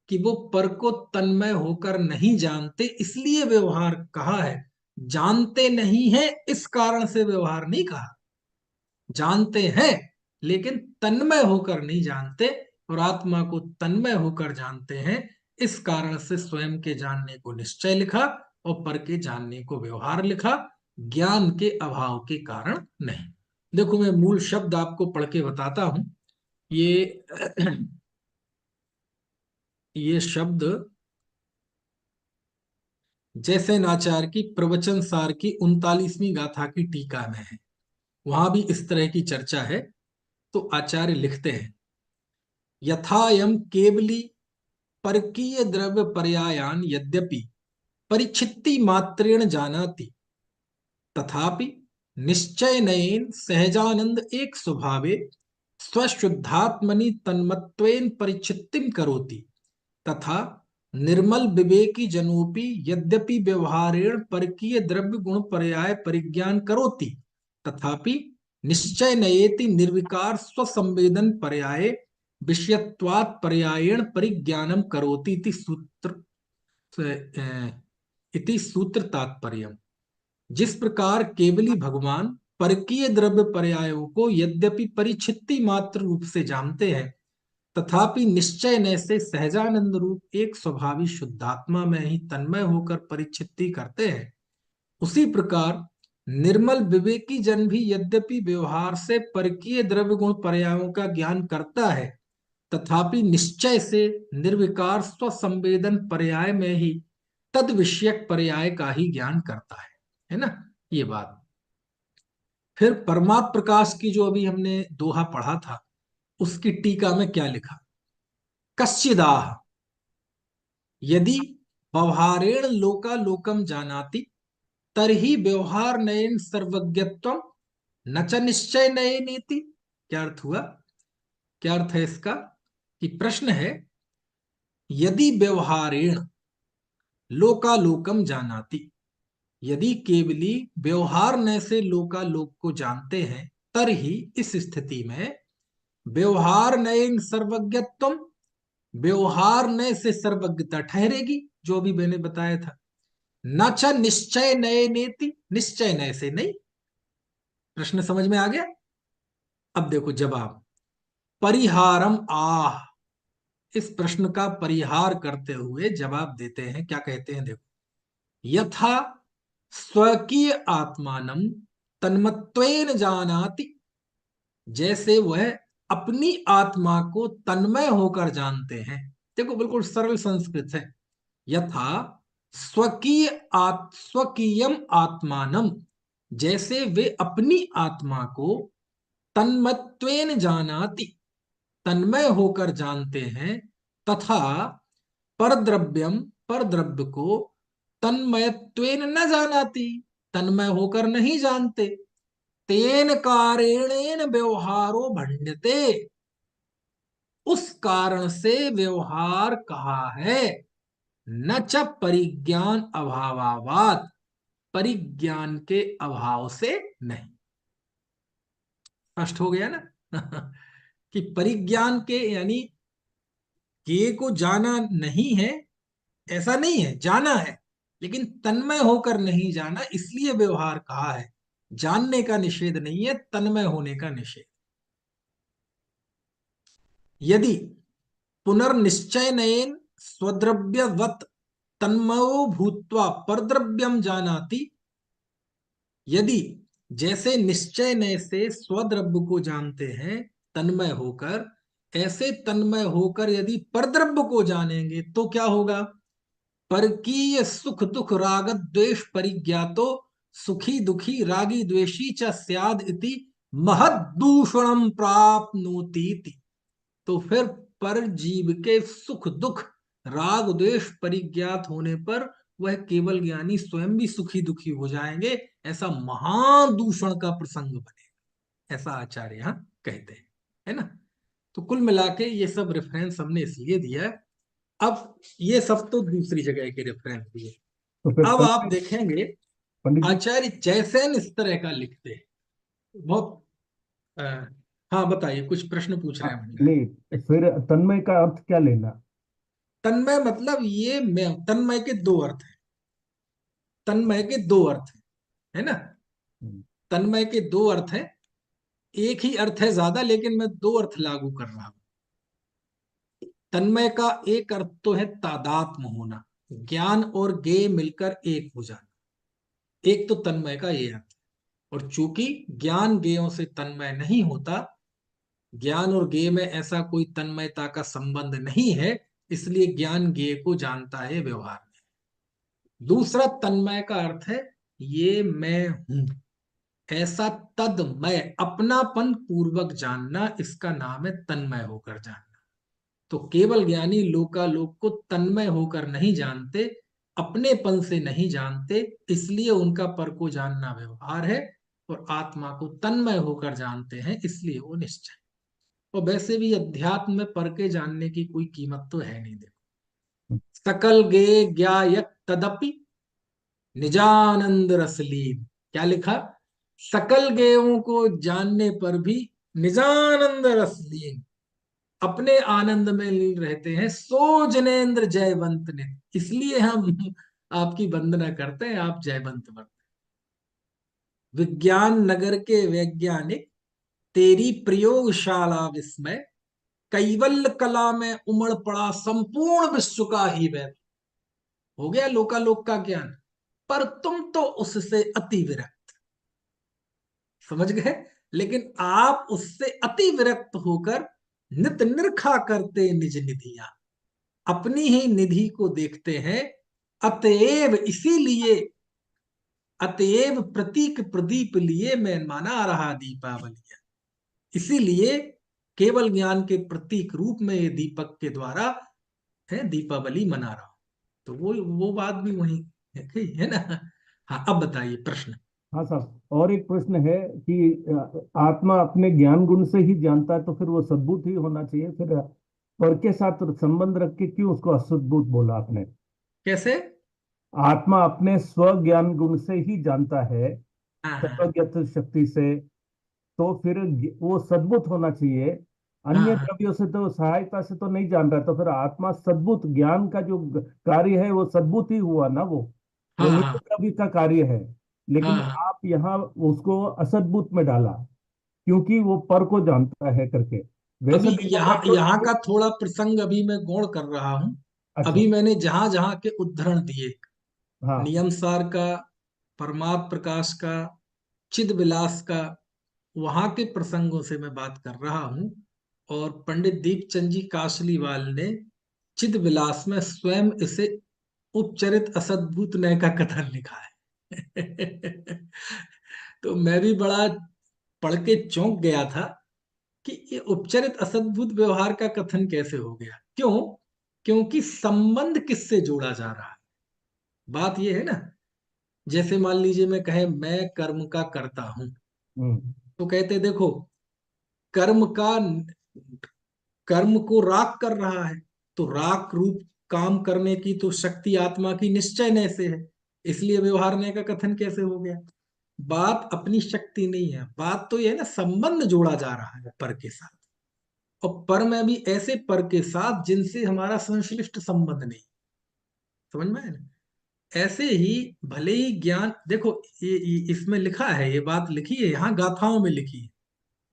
कि वो पर को तन्मय होकर नहीं जानते, इसलिए व्यवहार कहा है। जानते नहीं है इस कारण से व्यवहार नहीं कहा। जानते हैं लेकिन तन्मय होकर नहीं जानते, और आत्मा को तन्मय होकर जानते हैं, इस कारण से स्वयं के जानने को निश्चय लिखा और पर के जानने को व्यवहार लिखा, ज्ञान के अभाव के कारण नहीं। देखो मैं मूल शब्द आपको पढ़ के बताता हूं। ये ये शब्द जैसे नाचार की प्रवचन सार की 39वीं गाथा की टीका में है, वहां भी इस तरह की चर्चा है। तो आचार्य लिखते हैं, यथायम केवली परकीय द्रव्य पर्यायान यद्यपि परिच्छित्ति मात्रेण जानाति, तथापि निश्चयनेन सहजानंद एक स्वभावे स्वशुद्धात्मनि तन्मत्वेन परिच्छित्तिम करोति, तथा निर्मल विवेकी जनोपि यद्यपि व्यवहारेण परकीय द्रव्य गुण पर्याय परिज्ञान करोति, तथापि निश्चय नयेति निर्विकार स्वसंवेदन पर्याये विषयत्वात् पर्यायेण परिज्ञानम करोति इति सूत्र तात्पर्यम्। जिस प्रकार केवली भगवान परकीय द्रव्य पर्यायों को यद्यपि परिच्छित्ति मात्र रूप से जानते हैं, तथापि निश्चय न से सहजानंद रूप एक स्वभावी शुद्धात्मा में ही तन्मय होकर परिच्छित्ति करते हैं, उसी प्रकार निर्मल विवेकी जन भी यद्यपि व्यवहार से परकीय द्रव्य गुण पर्यायों का ज्ञान करता है, तथापि निश्चय से निर्विकार स्वसंवेदन पर्याय में ही तद विषयक पर्याय का ही ज्ञान करता है ना। ये बात फिर परमात्म प्रकाश की जो अभी हमने दोहा पढ़ा था, उसकी टीका में क्या लिखा, कश्चिदाह यदि व्यवहारेण लोकालोकम जानाति तरहि व्यवहार नयन सर्वज्ञत्वम न च निश्चय नयनेति। क्या अर्थ हुआ? क्या अर्थ है इसका? कि प्रश्न है, यदि व्यवहारेण लोकालोकम जानाति, यदि केवली व्यवहार न से लोकालोक को जानते हैं, तरहि इस स्थिति में व्यवहार नयन सर्वज्ञत्वम, व्यवहार न से सर्वज्ञता ठहरेगी, जो भी मैंने बताया था। न च निश्चय नये नेति, निश्चय नय से नहीं। प्रश्न समझ में आ गया? अब देखो जवाब, परिहारम आह, इस प्रश्न का परिहार करते हुए जवाब देते हैं। क्या कहते हैं? देखो, यथा स्वकीय आत्मानम तन्मत्वेन जानाति, जैसे वह अपनी आत्मा को तन्मय होकर जानते हैं। देखो बिल्कुल सरल संस्कृत है। यथा स्वकीयम आत्मानम, जैसे वे अपनी आत्मा को तन्मत्वेन जानाति, तन्मय होकर जानते हैं, तथा परद्रव्यम, परद्रव्य को तन्मयत्वेन न जानाति, तन्मय होकर नहीं जानते, तेन कारणेन व्यवहारो भण्यते, उस कारण से व्यवहार कहा है। न च परिज्ञान अभावावात, परिज्ञान के अभाव से नहीं। स्पष्ट हो गया ना कि परिज्ञान के यानी के को जाना नहीं है, ऐसा नहीं है, जाना है, लेकिन तन्मय होकर नहीं जाना, इसलिए व्यवहार कहा है। जानने का निषेध नहीं है, तन्मय होने का निषेध। यदि पुनर्निश्चयनेन स्वद्रव्यवत् तन्मयो भूत्वा परद्रव्यम जानाति, यदि जैसे निश्चय नय से स्वद्रव्य को जानते हैं तन्मय होकर, ऐसे तन्मय होकर यदि परद्रव्य को जानेंगे तो क्या होगा? परकीय सुख दुख राग द्वेष परिज्ञातो सुखी दुखी रागी द्वेषी च स्याद इति महद्दूषणम प्राप्नोति इति। तो फिर पर जीव के सुख दुख राग द्वेष परिज्ञात होने पर वह केवल ज्ञानी स्वयं भी सुखी दुखी हो जाएंगे, ऐसा महान दूषण का प्रसंग बनेगा, ऐसा आचार्य यहाँ कहते हैं, है ना। तो कुल मिला के ये सब रेफरेंस हमने इसलिए दिया है। अब ये सब तो दूसरी जगह के रेफरेंस दिए। तो फिर अब आप देखेंगे पंडित जी, आचार्य जैसेन इस तरह का लिखते हैं बहुत। अ, हाँ बताइए, कुछ प्रश्न पूछ रहे हैं भैया। नहीं, फिर तन्मय का अर्थ क्या लेना? तन्मय मतलब ये मैं, तन्मय के दो अर्थ हैं, तन्मय के दो अर्थ हैं, है ना। हम्म, तन्मय के दो अर्थ हैं, एक ही अर्थ है ज्यादा, लेकिन मैं दो अर्थ लागू कर रहा हूं। तन्मय का एक अर्थ तो है तादात्म्य होना, ज्ञान और ज्ञेय मिलकर एक हो जाना, एक तो तन्मय का ये अर्थ है। और चूंकि ज्ञान ज्ञेयों से तन्मय नहीं होता, ज्ञान और ज्ञेय में ऐसा कोई तन्मयता का संबंध नहीं है, इसलिए ज्ञान ज्ञेय को जानता है व्यवहार में। दूसरा तन्मय का अर्थ है ये मैं हूं, ऐसा तदमय अपनापन पूर्वक जानना, इसका नाम है तन्मय होकर जानना। तो केवल ज्ञानी लोकालोक को तन्मय होकर नहीं जानते, अपनेपन से नहीं जानते, इसलिए उनका पर को जानना व्यवहार है, और आत्मा को तन्मय होकर जानते हैं, इसलिए वो निश्चय। और वैसे भी अध्यात्म में पर के जानने की कोई कीमत तो है नहीं। देखो, सकल गे ज्ञायक तदपि निजानंद रसलीन, क्या लिखा, सकल गेयों को जानने पर भी निजानंद रसलीन, अपने आनंद में लीन रहते हैं, सो जनेन्द्र जयवंत ने। इसलिए हम आपकी वंदना करते हैं, आप जयवंत बनते। विज्ञान नगर के वैज्ञानिक, तेरी प्रयोगशाला विस्मय, कैवल्य कला में उमड़ पड़ा संपूर्ण विश्व का ही वैभव। हो गया लोकालोक का ज्ञान, पर तुम तो उससे अति विरक्त, समझ गए। लेकिन आप उससे अति विरक्त होकर नित निर्खा करते निज निधियां, अपनी ही निधि को देखते हैं। अतएव इसीलिए, अतएव प्रतीक प्रदीप लिए मैं मना रहा दीपावली, इसीलिए केवल ज्ञान के प्रतीक रूप में ये दीपक के द्वारा है दीपावली मना रहा हूं। तो वो बात भी वही है ना। हाँ, अब बताइए प्रश्न। हाँ साहब, और एक प्रश्न है कि आत्मा अपने ज्ञान गुण से ही जानता है, तो फिर वो सद्भुत ही होना चाहिए। फिर पर के साथ संबंध रख के क्यों उसको असद्भुत बोला आपने? कैसे? आत्मा अपने स्व ज्ञान गुण से ही जानता है, हाँ हाँ सर्वज्ञ शक्ति से, तो फिर वो सद्भुत होना चाहिए। हाँ अन्य हाँ द्रव्यों से तो, सहायता से तो नहीं जान रहा, तो फिर आत्मा सद्भुत, ज्ञान का जो कार्य है वो सद्भुत ही हुआ ना। वो हाँ नित्य हाँ द्रव्य का कार्य है। हाँ लेकिन हाँ। आप यहाँ उसको असद्भुत में डाला, क्योंकि वो पर को जानता है करके। वैसे अभी देखा जाए यहाँ तो यहाँ का थोड़ा प्रसंग अभी मैं गौण कर रहा हूँ। अच्छा। अभी मैंने जहां जहां के उद्धरण दिए, हाँ। नियम सार का, परमात्म प्रकाश का, चिद विलास का, वहां के प्रसंगों से मैं बात कर रहा हूं। और पंडित दीपचंद जी कासलीवाल ने चिद विलास में स्वयं इसे उपचरित असद्भुत नय का कथन लिखा है। तो मैं भी बड़ा पढ़ के चौंक गया था कि ये उपचरित असद्भुत व्यवहार का कथन कैसे हो गया। क्यों? क्योंकि संबंध किससे जोड़ा जा रहा है, बात ये है ना। जैसे मान लीजिए मैं कहे मैं कर्म का करता हूं, हम्म। तो कहते देखो, कर्म का, कर्म को राग कर रहा है, तो राग रूप काम करने की तो शक्ति आत्मा की निश्चय न से है, इसलिए व्यवहारने का कथन कैसे हो गया। बात अपनी शक्ति नहीं है, बात तो ये है ना, संबंध जोड़ा जा रहा है पर के साथ, और पर में भी ऐसे पर के साथ जिनसे हमारा संश्लिष्ट संबंध नहीं। समझ में आया ना। ऐसे ही भले ही ज्ञान देखो, इसमें लिखा है, ये बात लिखी है यहाँ गाथाओं में लिखी है,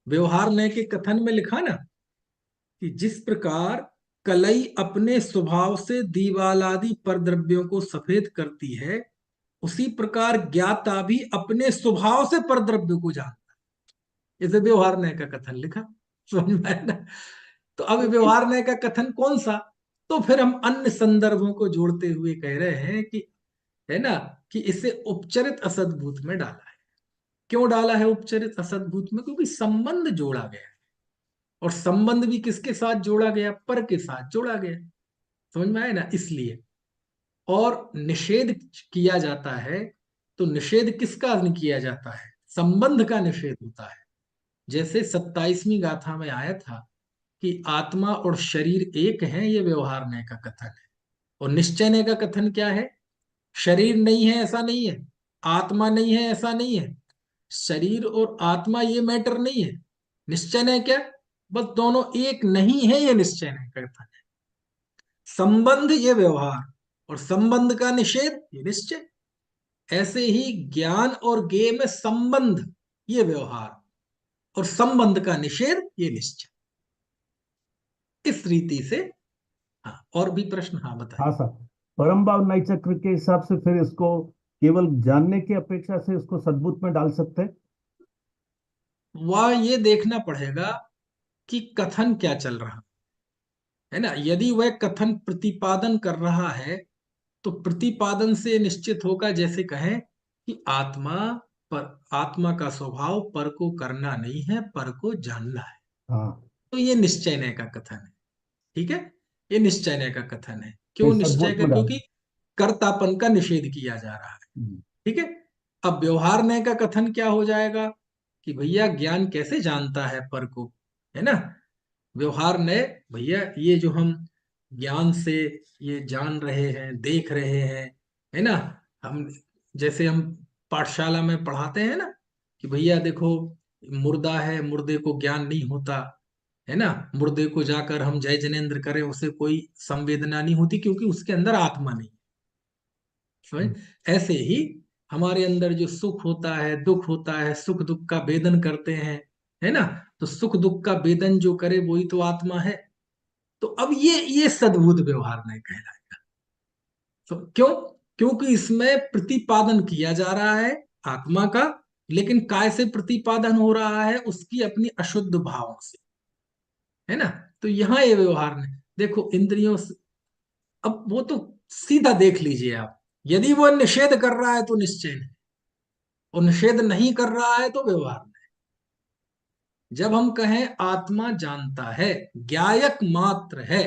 व्यवहार नय के कथन में लिखा ना, कि जिस प्रकार कलई अपने स्वभाव से दीवालादि परद्रव्यों को सफेद करती है, उसी प्रकार ज्ञाता भी अपने स्वभाव से परद्रव्य को जानता है। इसे व्यवहार न्याय का कथन लिखा, समझ में आया ना। तो अब व्यवहार न्याय का कथन कौन सा? तो फिर हम अन्य संदर्भों को जोड़ते हुए कह रहे हैं कि है ना, कि इसे उपचरित असद्भूत में डाला है। क्यों डाला है उपचरित असद्भूत में? क्योंकि संबंध जोड़ा गया है, और संबंध भी किसके साथ जोड़ा गया? पर के साथ जोड़ा गया। समझ में आया ना, इसलिए। और निषेध किया जाता है, तो निषेध किसका नहीं किया जाता है? संबंध का निषेध होता है। जैसे 27वीं गाथा में आया था कि आत्मा और शरीर एक है, ये व्यवहारने का कथन है। और निश्चयने का कथन क्या है? शरीर नहीं है ऐसा नहीं है, आत्मा नहीं है ऐसा नहीं है, शरीर और आत्मा ये मैटर नहीं है। निश्चयने क्या? बस दोनों एक नहीं है, ये निश्चयने का कथन है। संबंध ये व्यवहार, और संबंध का निषेध ये निश्चय। ऐसे ही ज्ञान और ज्ञेय में संबंध ये व्यवहार, और संबंध का निषेध ये निश्चय। इस रीति से। हाँ, और भी प्रश्न? हाँ, बताइए। हाँ सर, परम भाव न्याय चक्र के हिसाब से फिर इसको केवल जानने की अपेक्षा से इसको सद्बुद्ध में डाल सकते हैं? वह ये देखना पड़ेगा कि कथन क्या चल रहा है ना। यदि वह कथन प्रतिपादन कर रहा है, तो प्रतिपादन से निश्चित होगा, जैसे कहें कि आत्मा का स्वभाव पर को करना नहीं है, पर को जानना है। हाँ, तो ये निश्चयने का कथन है। ठीक है, ये निश्चयने का कथन है। तो क्यों इस निश्चय सद्बुद्ध का? में डाल। क्योंकि कर्तापन का निषेध किया जा रहा है। हम्म, ठीक है। अब व्यवहार न्याय का कथन क्या हो जाएगा कि भैया ज्ञान कैसे जानता है पर को, है ना। व्यवहार न्याय, भैया ये जो हम ज्ञान से ये जान रहे हैं, देख रहे हैं, है ना। हम जैसे हम पाठशाला में पढ़ाते हैं ना कि भैया देखो, मुर्दा है, मुर्दे को ज्ञान नहीं होता, है ना। मुर्दे को जाकर हम जय जनेन्द्र करें, उसे कोई संवेदना नहीं होती, क्योंकि उसके अंदर आत्मा नहीं। समझ? हम्म, ऐसे ही हमारे अंदर जो सुख होता है, दुख होता है, सुख दुख का वेदन करते हैं, है ना। तो सुख दुख का वेदन जो करे वही तो आत्मा है। तो अब ये सद्भुत व्यवहार नहीं कहलाएगा। तो क्यों? क्योंकि इसमें प्रतिपादन किया जा रहा है आत्मा का, लेकिन काय से प्रतिपादन हो रहा है? उसकी अपनी अशुद्ध भावों से, है ना। तो यहाँ ये व्यवहार नहीं। देखो इंद्रियों से, अब वो तो सीधा देख लीजिए आप। यदि वो निषेध कर रहा है तो निश्चय नहीं, और निषेध नहीं कर रहा है तो व्यवहार नहीं। जब हम कहें आत्मा जानता है, ज्ञायक मात्र है,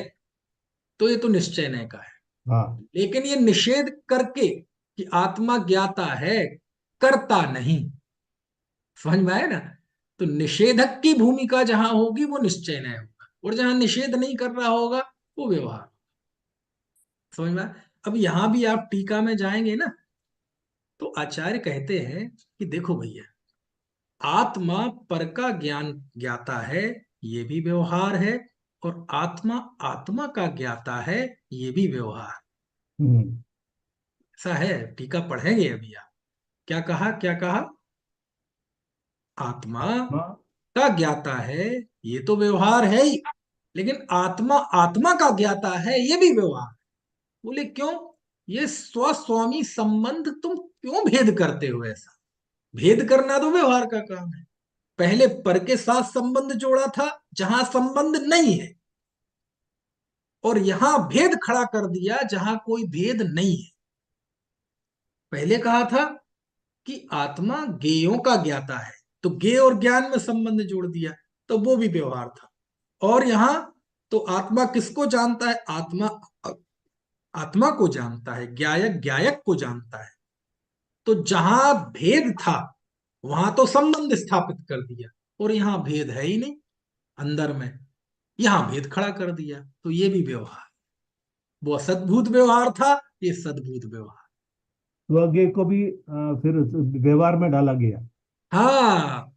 तो ये तो निश्चय नहीं का है। हाँ, लेकिन ये निषेध करके कि आत्मा ज्ञाता है, करता नहीं। समझ में आया ना। तो निषेधक की भूमिका जहां होगी वो निश्चय नहीं होगा, और जहां निषेध नहीं कर रहा होगा वो व्यवहार। समझ में आया? अब यहां भी आप टीका में जाएंगे ना, तो आचार्य कहते हैं कि देखो भैया, आत्मा पर का ज्ञान ज्ञाता है, ये भी व्यवहार है, और आत्मा आत्मा का ज्ञाता है, ये भी व्यवहार। हम्म, ऐसा है, टीका पढ़ेंगे अभी आप। क्या कहा, क्या कहा? आत्मा आत्मा। का ज्ञाता है, ये तो व्यवहार है ही, लेकिन आत्मा आत्मा का ज्ञाता है, ये भी व्यवहार। बोले क्यों? ये स्वस्वामी संबंध तुम क्यों भेद करते हो? ऐसा भेद करना तो व्यवहार का काम है। पहले पर के साथ संबंध जोड़ा था जहां संबंध नहीं है, और यहां भेद खड़ा कर दिया जहां कोई भेद नहीं है। पहले कहा था कि आत्मा ज्ञेयों का ज्ञाता है, तो ज्ञेय और ज्ञान में संबंध जोड़ दिया, तो वो भी व्यवहार था। और यहां तो आत्मा किसको जानता है? आत्मा आत्मा को जानता है, ज्ञायक ज्ञायक को जानता है। तो जहां भेद था वहां तो संबंध स्थापित कर दिया, और यहां भेद है ही नहीं अंदर में, यहां भेद खड़ा कर दिया। तो ये भी व्यवहार, वो असद्भुत व्यवहार था, ये सद्भुत व्यवहार। स्वज्ञ को भी फिर व्यवहार में डाला गया। हाँ,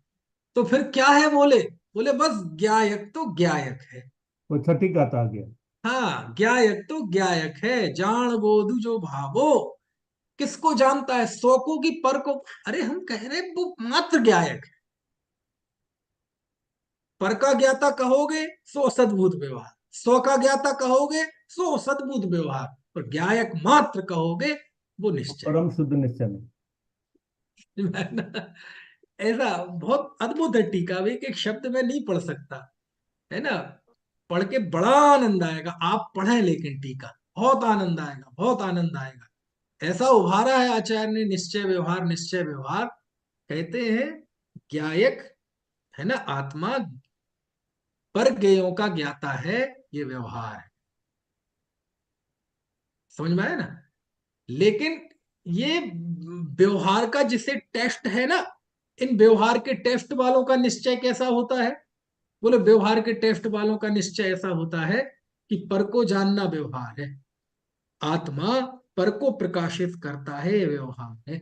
तो फिर क्या है? बोले, बोले बस ज्ञायक तो ज्ञायक है। वो छठी गाथा आ गया। हाँ, ज्ञायक तो ज्ञायक है, जान बोधु जो भावो। किसको जानता है? सौ को की पर को? अरे हम कह रहे वो मात्र ज्ञायक है। पर का ज्ञाता कहोगे सो सद्भुत व्यवहार, सौ का ज्ञाता कहोगे सो सद्भुत व्यवहार, और ज्ञायक मात्र कहोगे वो निश्चय। परम शुद्ध निश्चय में। ऐसा बहुत अद्भुत है टीका भी, एक एक शब्द में नहीं पढ़ सकता, है ना। पढ़ के बड़ा आनंद आएगा। आप पढ़ें लेकिन टीका, बहुत आनंद आएगा, बहुत आनंद आएगा। ऐसा उभारा है आचार्य ने, निश्चय व्यवहार निश्चय व्यवहार। कहते हैं ज्ञायक है ना, आत्मा पर ज्ञेयों का ज्ञाता है, ये व्यवहार है। समझ में आया ना। लेकिन ये व्यवहार का जिसे टेस्ट है ना, इन व्यवहार के टेस्ट वालों का निश्चय कैसा होता है? बोले व्यवहार के टेस्ट वालों का निश्चय ऐसा होता है कि पर को जानना व्यवहार है, आत्मा पर को प्रकाशित करता है, ये व्यवहार है।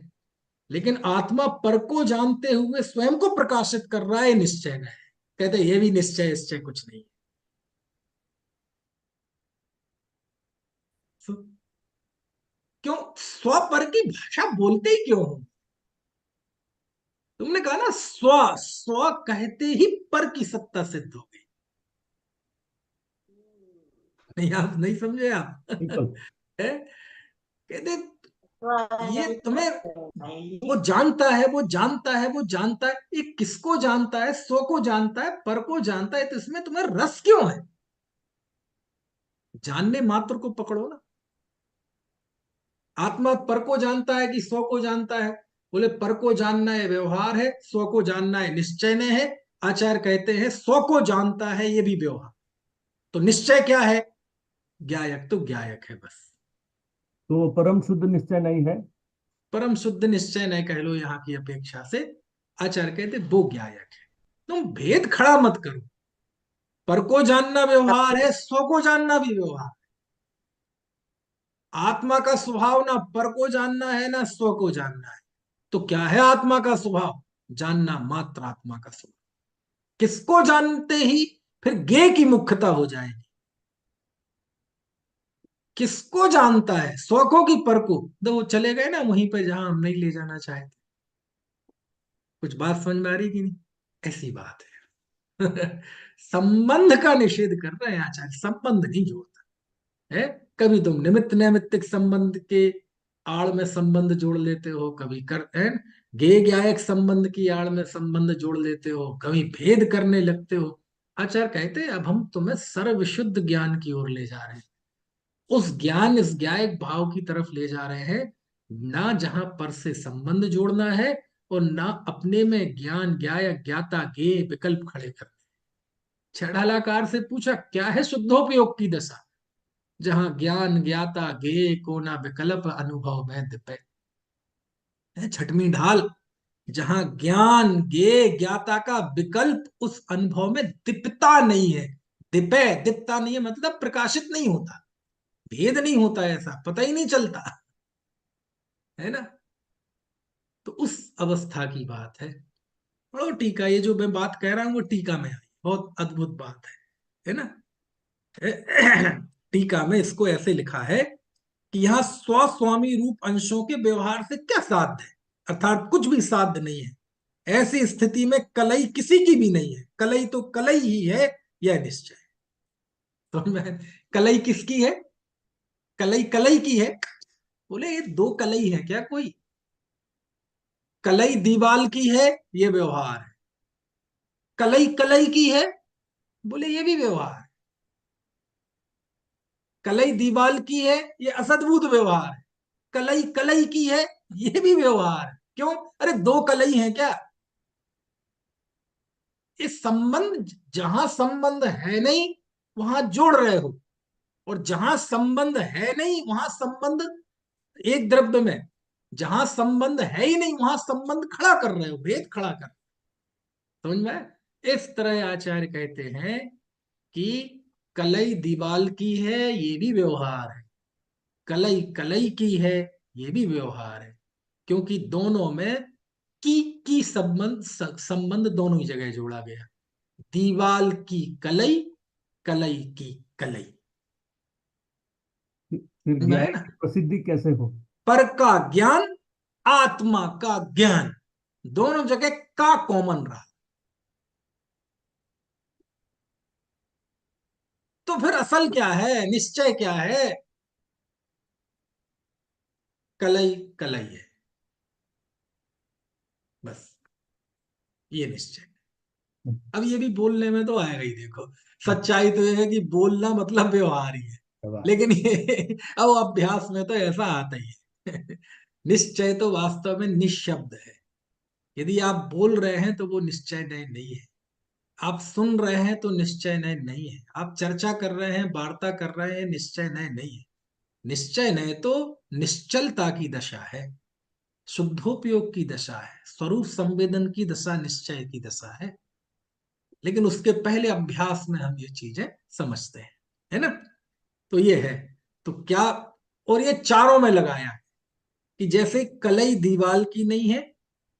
लेकिन आत्मा पर को जानते हुए स्वयं को प्रकाशित कर रहा है, निश्चय नहीं है। कहते ये भी निश्चय निश्चय कुछ नहीं है। क्यों स्वपर की भाषा बोलते ही क्यों हो? तुमने कहा ना स्व, स्व कहते ही पर की सत्ता सिद्ध हो गई। नहीं, आप नहीं समझे आप। बिल्कुल। है? कहते ये तुम्हें, वो जानता है, वो जानता है, वो जानता है, ये किसको जानता है? स्व को जानता है, पर को जानता है, तो इसमें तुम्हें रस क्यों है? जानने मात्र को पकड़ो ना। आत्मा पर को जानता है कि स्व को जानता है? बोले पर को जानना है व्यवहार है, स्व को जानना है निश्चय ने है। आचार्य कहते हैं स्व को जानता है, ये भी व्यवहार। तो निश्चय क्या है? ज्ञायक तो ज्ञायक है बस। तो वो परम शुद्ध निश्चय नहीं है। परम शुद्ध निश्चय नहीं कह लो यहाँ की अपेक्षा से। आचार्य कहते वो ज्ञायक है। तुम भेद खड़ा मत करो। पर को जानना व्यवहार है, स्व को जानना भी व्यवहार। आत्मा का स्वभाव ना पर को जानना है ना स्व को जानना है। तो क्या है आत्मा का स्वभाव? जानना मात्र आत्मा का स्वभाव। किसको जानते ही फिर ज्ञेय की मुख्यता हो जाएगी। किसको जानता है? स्व को कि पर को? तो वो चले गए ना वहीं पर जहां हम नहीं ले जाना चाहते। कुछ बात समझ में आ रही कि नहीं? ऐसी बात है। संबंध का निषेध कर रहे हैं आचार्य, संबंध नहीं जोड़ता है। कभी तुम निमित्त नैमित्तिक संबंध के आड़ में संबंध जोड़ लेते हो, कभी कर है ज्ञेय ज्ञायक संबंध की आड़ में संबंध जोड़ लेते हो, कभी भेद करने लगते हो। आचार्य कहते हैं अब हम तुम्हें सर्वविशुद्ध ज्ञान की ओर ले जा रहे हैं। उस ज्ञान, इस ज्ञायक भाव की तरफ ले जा रहे हैं, ना जहां पर से संबंध जोड़ना है और ना अपने में ज्ञान ज्ञायक ज्ञाता ज्ञेय विकल्प खड़े करने। छेड़ालाकार से पूछा क्या है शुद्धोपयोग की दशा? जहां ज्ञान ज्ञाता ज्ञेय को ना विकल्प अनुभव में दिपे। छठवीं ढाल, जहां ज्ञान ज्ञेय ज्ञाता का विकल्प उस अनुभव में दिपता नहीं है। दिपे, दिपता नहीं है मतलब प्रकाशित नहीं होता, भेद नहीं होता, ऐसा पता ही नहीं चलता है ना। तो उस अवस्था की बात है। पढ़ो टीका, ये जो मैं बात कह रहा हूं वो टीका में आई, बहुत अद्भुत बात है ना। टीका में इसको ऐसे लिखा है कि यहाँ स्वस्वामी रूप अंशों के व्यवहार से क्या साध्य है, अर्थात कुछ भी साध्य नहीं है। ऐसी स्थिति में कलई किसी की भी नहीं है। कलई तो कलई ही है, यह निश्चय। तो मैं, कलई किसकी है? कलई कलई की है। बोले ये दो कलई है क्या कोई? कलई दीवाल की है, ये व्यवहार है। कलई कलई की है, बोले ये भी व्यवहार है। कलई दीवाल की है, ये असद्भुत व्यवहार है। कलई कलई की है, ये भी व्यवहार है। क्यों? अरे दो कलई हैं क्या? इस संबंध, जहां संबंध है नहीं वहां जोड़ रहे हो, और जहां संबंध है नहीं वहां संबंध, एक द्रव्य में जहां संबंध है ही नहीं वहां संबंध खड़ा कर रहे हो, भेद खड़ा कर। समझ में? इस तरह आचार्य कहते हैं कि कलई दीवाल की है, ये भी व्यवहार है। कलई कलई की है, ये भी व्यवहार है। क्योंकि दोनों में की संबंध, संबंध दोनों ही जगह जोड़ा गया। दीवाल की कलई, कलई की कलई। फिर समझ में ज्ञान आया ना। की प्रसिद्धि कैसे हो? पर का ज्ञान, आत्मा का ज्ञान, दोनों जगह का कॉमन रहा। तो फिर असल क्या है, निश्चय क्या है? कलई कलई है बस, ये निश्चय। अब ये भी बोलने में तो आएगा ही, देखो सच्चाई तो ये है कि बोलना मतलब व्यवहार ही है। लेकिन ये अब अभ्यास में तो ऐसा आता ही है। निश्चय तो वास्तव में निशब्द है। यदि आप बोल रहे हैं तो वो निश्चय नहीं है। आप सुन रहे हैं तो निश्चय नहीं है। आप चर्चा कर रहे हैं, वार्ता कर रहे हैं, निश्चय नहीं है। निश्चय नहीं तो निश्चलता की दशा है, शुद्धोपयोग की दशा है, स्वरूप संवेदन की दशा निश्चय की दशा है। लेकिन उसके पहले अभ्यास में हम ये चीजें समझते हैं, है ना। तो ये है। तो क्या, और ये चारों में लगाया है कि जैसे कलई दीवाल की नहीं है,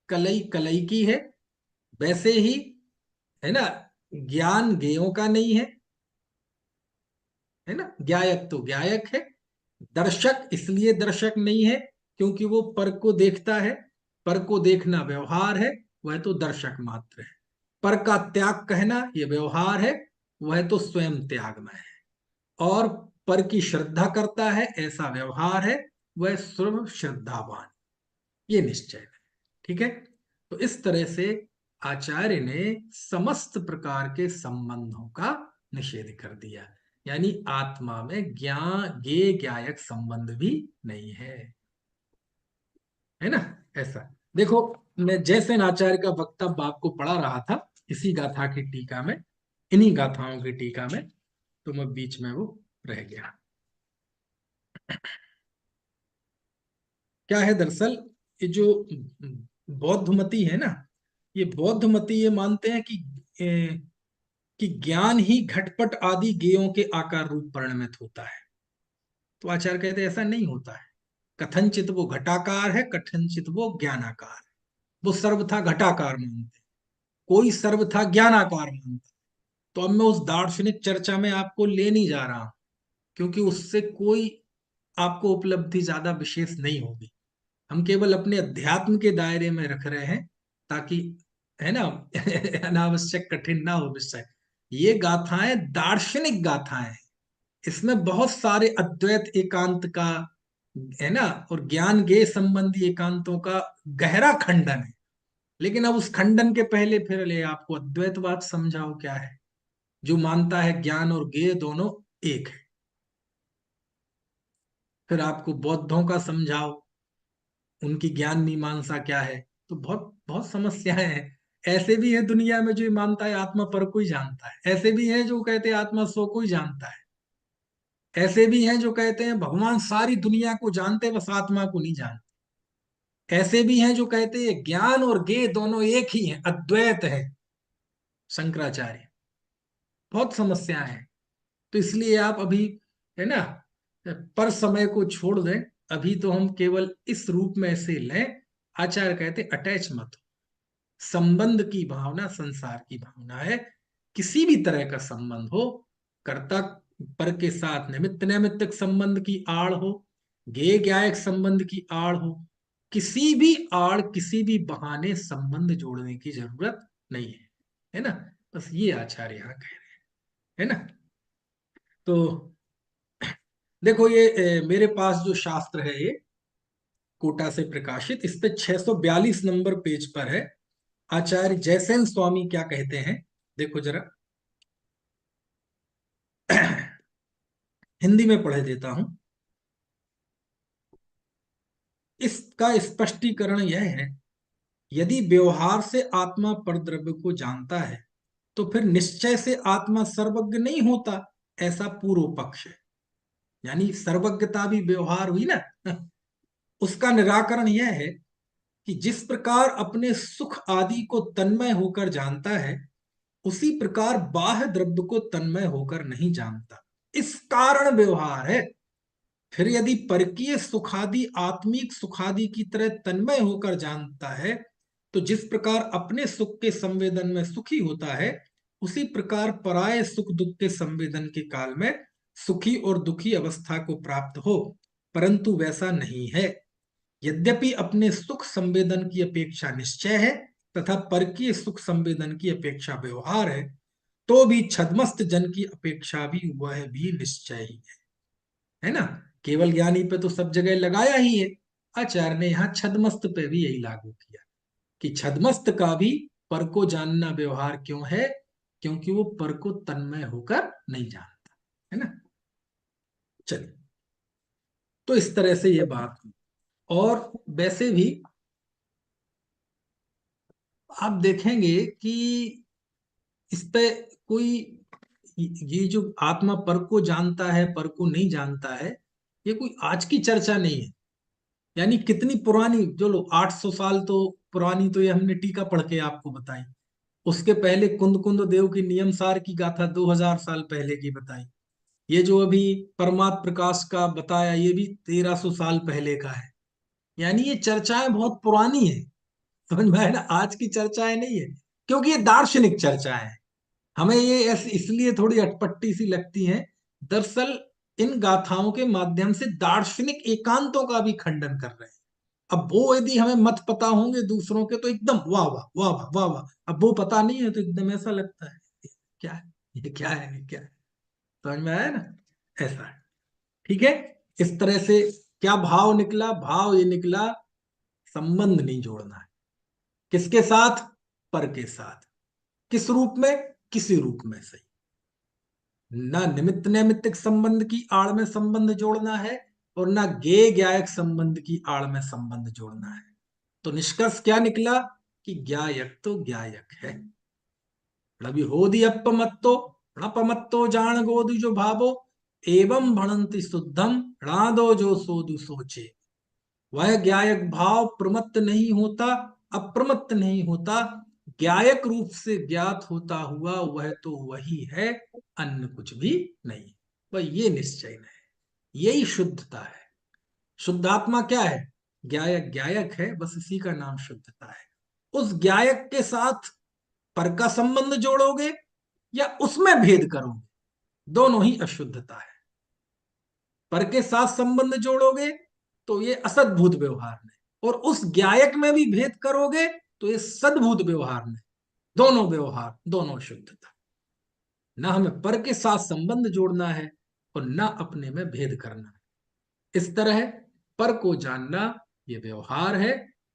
कलई कलई की है, वैसे ही, है ना, ज्ञान ज्ञेयों का नहीं है ना। ज्ञायक तो ज्ञायक है। दर्शक इसलिए दर्शक नहीं है क्योंकि वो पर को देखता है। पर को देखना व्यवहार है, वह तो दर्शक मात्र है। पर का त्याग कहना ये व्यवहार है, वह तो स्वयं त्यागमय है। और पर की श्रद्धा करता है, ऐसा व्यवहार है, वह सर्व श्रद्धावान, ये निश्चय है। ठीक है। तो इस तरह से आचार्य ने समस्त प्रकार के संबंधों का निषेध कर दिया। यानी आत्मा में ज्ञान ज्ञेय ज्ञायक संबंध भी नहीं है ना। ऐसा देखो, मैं जैसे आचार्य का वक्तव्य आपको पढ़ा रहा था इसी गाथा की टीका में, इन्हीं गाथाओं की टीका में, तो मैं बीच में वो रह गया। क्या है दरअसल, ये जो बौद्ध मती है ना, ये बौद्ध मती ये मानते हैं कि ज्ञान ही घटपट आदि गेयों के आकार रूप परिणमित होता है। तो आचार्य कहते हैं ऐसा नहीं होता है। कथनचित वो घटाकार है, कथनचित वो ज्ञानाकार है। वो सर्वथा घटाकार मानते, कोई सर्वथा ज्ञानाकार मानता। तो अब मैं उस दार्शनिक चर्चा में आपको ले नहीं जा रहा हूं, क्योंकि उससे कोई आपको उपलब्धि ज्यादा विशेष नहीं होगी। हम केवल अपने अध्यात्म के दायरे में रख रहे हैं, ताकि, है ना, अनावश्यक कठिन ना हो विषय। ये गाथाएं दार्शनिक गाथाएं हैं। इसमें बहुत सारे अद्वैत एकांत का, है ना, और ज्ञान ज्ञेय संबंधी एकांतों का गहरा खंडन है। लेकिन अब उस खंडन के पहले फिर ले आपको अद्वैतवाद समझाओ क्या है, जो मानता है ज्ञान और ज्ञेय दोनों एक है। फिर आपको बौद्धों का समझाओ, उनकी ज्ञान मीमांसा क्या है। तो बहुत बहुत समस्याएं हैं। ऐसे भी है दुनिया में जो मानता है आत्मा पर को ही जानता है, ऐसे भी है जो कहते हैं आत्मा सो को ही जानता है, ऐसे भी हैं जो कहते हैं भगवान सारी दुनिया को जानते बस आत्मा को नहीं जानते, ऐसे भी हैं जो कहते हैं ज्ञान और ज्ञेय दोनों एक ही हैं, अद्वैत है शंकराचार्य। बहुत समस्याएं हैं। तो इसलिए आप अभी, है ना, पर समय को छोड़ दें। अभी तो हम केवल इस रूप में से लें। आचार्य कहते अटैच मत हो। संबंध की भावना संसार की भावना है। किसी भी तरह का संबंध हो, कर्ता पर के साथ निमित्त नैमित्तिक संबंध की आड़ हो, ज्ञेय ज्ञायक संबंध की आड़ हो, किसी भी आड़, किसी भी बहाने संबंध जोड़ने की जरूरत नहीं है ना। बस ये आचार्य यहाँ कह रहे हैं, है ना। तो देखो, ये मेरे पास जो शास्त्र है, ये कोटा से प्रकाशित, इस पे 642 नंबर पेज पर है। आचार्य जयसेन स्वामी क्या कहते हैं, देखो जरा। हिंदी में पढ़ देता हूं। इसका स्पष्टीकरण यह है, यदि व्यवहार से आत्मा परद्रव्य को जानता है तो फिर निश्चय से आत्मा सर्वज्ञ नहीं होता, ऐसा पूर्व पक्ष है। यानी सर्वज्ञता भी व्यवहार हुई ना। उसका निराकरण यह है कि जिस प्रकार अपने सुख आदि को तन्मय होकर जानता है, उसी प्रकार बाह्य द्रव्य को तन्मय होकर नहीं जानता, इस कारण व्यवहार है। फिर यदि परकीय सुखादि आत्मिक सुखादि की तरह तन्मय होकर जानता है, तो जिस प्रकार अपने सुख के संवेदन में सुखी होता है, उसी प्रकार पराये सुख दुख के संवेदन के काल में सुखी और दुखी अवस्था को प्राप्त हो, परंतु वैसा नहीं है। यद्यपि अपने सुख संवेदन की अपेक्षा निश्चय है तथा परकीय सुख संवेदन की अपेक्षा व्यवहार है, तो भी छद्मस्त जन की अपेक्षा भी वह भी निश्चय ही है ना। केवल ज्ञानी पे तो सब जगह लगाया ही है। आचार्य ने यहाँ छद्मस्त पे भी यही लागू किया कि छद्मस्त का भी पर को जानना व्यवहार क्यों है, क्योंकि वो पर को तन्मय होकर नहीं जानता, है ना। चलिए, तो इस तरह से ये बात हुई। और वैसे भी आप देखेंगे कि इस पे कोई, ये जो आत्मा पर को जानता है पर को नहीं जानता है, ये कोई आज की चर्चा नहीं है। यानी कितनी पुरानी, जो लो 800 साल तो पुरानी, तो ये हमने टीका पढ़ के आपको बताई। उसके पहले कुंद कुंद देव की नियम सार की गाथा 2000 साल पहले की बताई। ये जो अभी परमात्म प्रकाश का बताया, ये भी 1300 साल पहले का है। यानी ये चर्चाएं बहुत पुरानी है, समझ में आया ना, आज की चर्चाएं नहीं है। क्योंकि ये दार्शनिक चर्चाएं हैं। हमें ये ऐसे इसलिए थोड़ी अटपटी सी लगती हैं। दरअसल इन गाथाओं के माध्यम से दार्शनिक एकांतों का भी खंडन कर रहे हैं। अब वो यदि हमें मत पता होंगे दूसरों के, तो एकदम वाह वाह वाह वाह वाह वाह। अब वो पता नहीं है तो एकदम ऐसा लगता है क्या है, ये क्या है, ये क्या है। समझ में आया ना, ऐसा है। ठीक है, इस तरह से क्या भाव निकला? भाव ये निकला, संबंध नहीं जोड़ना है। किसके साथ? पर के साथ। किस रूप में? किसी रूप में सही। ना निमित्त नैमित्तिक संबंध की आड़ में संबंध जोड़ना है, और ना ज्ञेय ज्ञायक संबंध की आड़ में संबंध जोड़ना है। तो निष्कर्ष क्या निकला कि ज्ञायक तो ज्ञायक है। अभी होदि अपमत्तो णपमत्तो जान गोदु जो भावो, एवं भणंति शुद्धम णादो जो सोदु सोचे। वह ज्ञायक भाव प्रमत्त नहीं होता, अप्रमत्त नहीं होता, ज्ञायक रूप से ज्ञात होता हुआ वह तो वही है, अन्य कुछ भी नहीं। वह ये निश्चय है, यही शुद्धता है। शुद्धात्मा क्या है? ज्ञायक ज्ञायक है, बस इसी का नाम शुद्धता है। उस ज्ञायक के साथ पर का संबंध जोड़ोगे या उसमें भेद करोगे, दोनों ही अशुद्धता है। पर के साथ संबंध जोड़ोगे तो ये असद्भूत व्यवहार में, और उस ज्ञायक में भी भेद करोगे तो ये सद्भूत व्यवहार में। दोनों व्यवहार, दोनों शुद्धता। ना हमें पर के साथ संबंध जोड़ना है और ना अपने में भेद करना है। इस तरह पर को जानना ये व्यवहार है।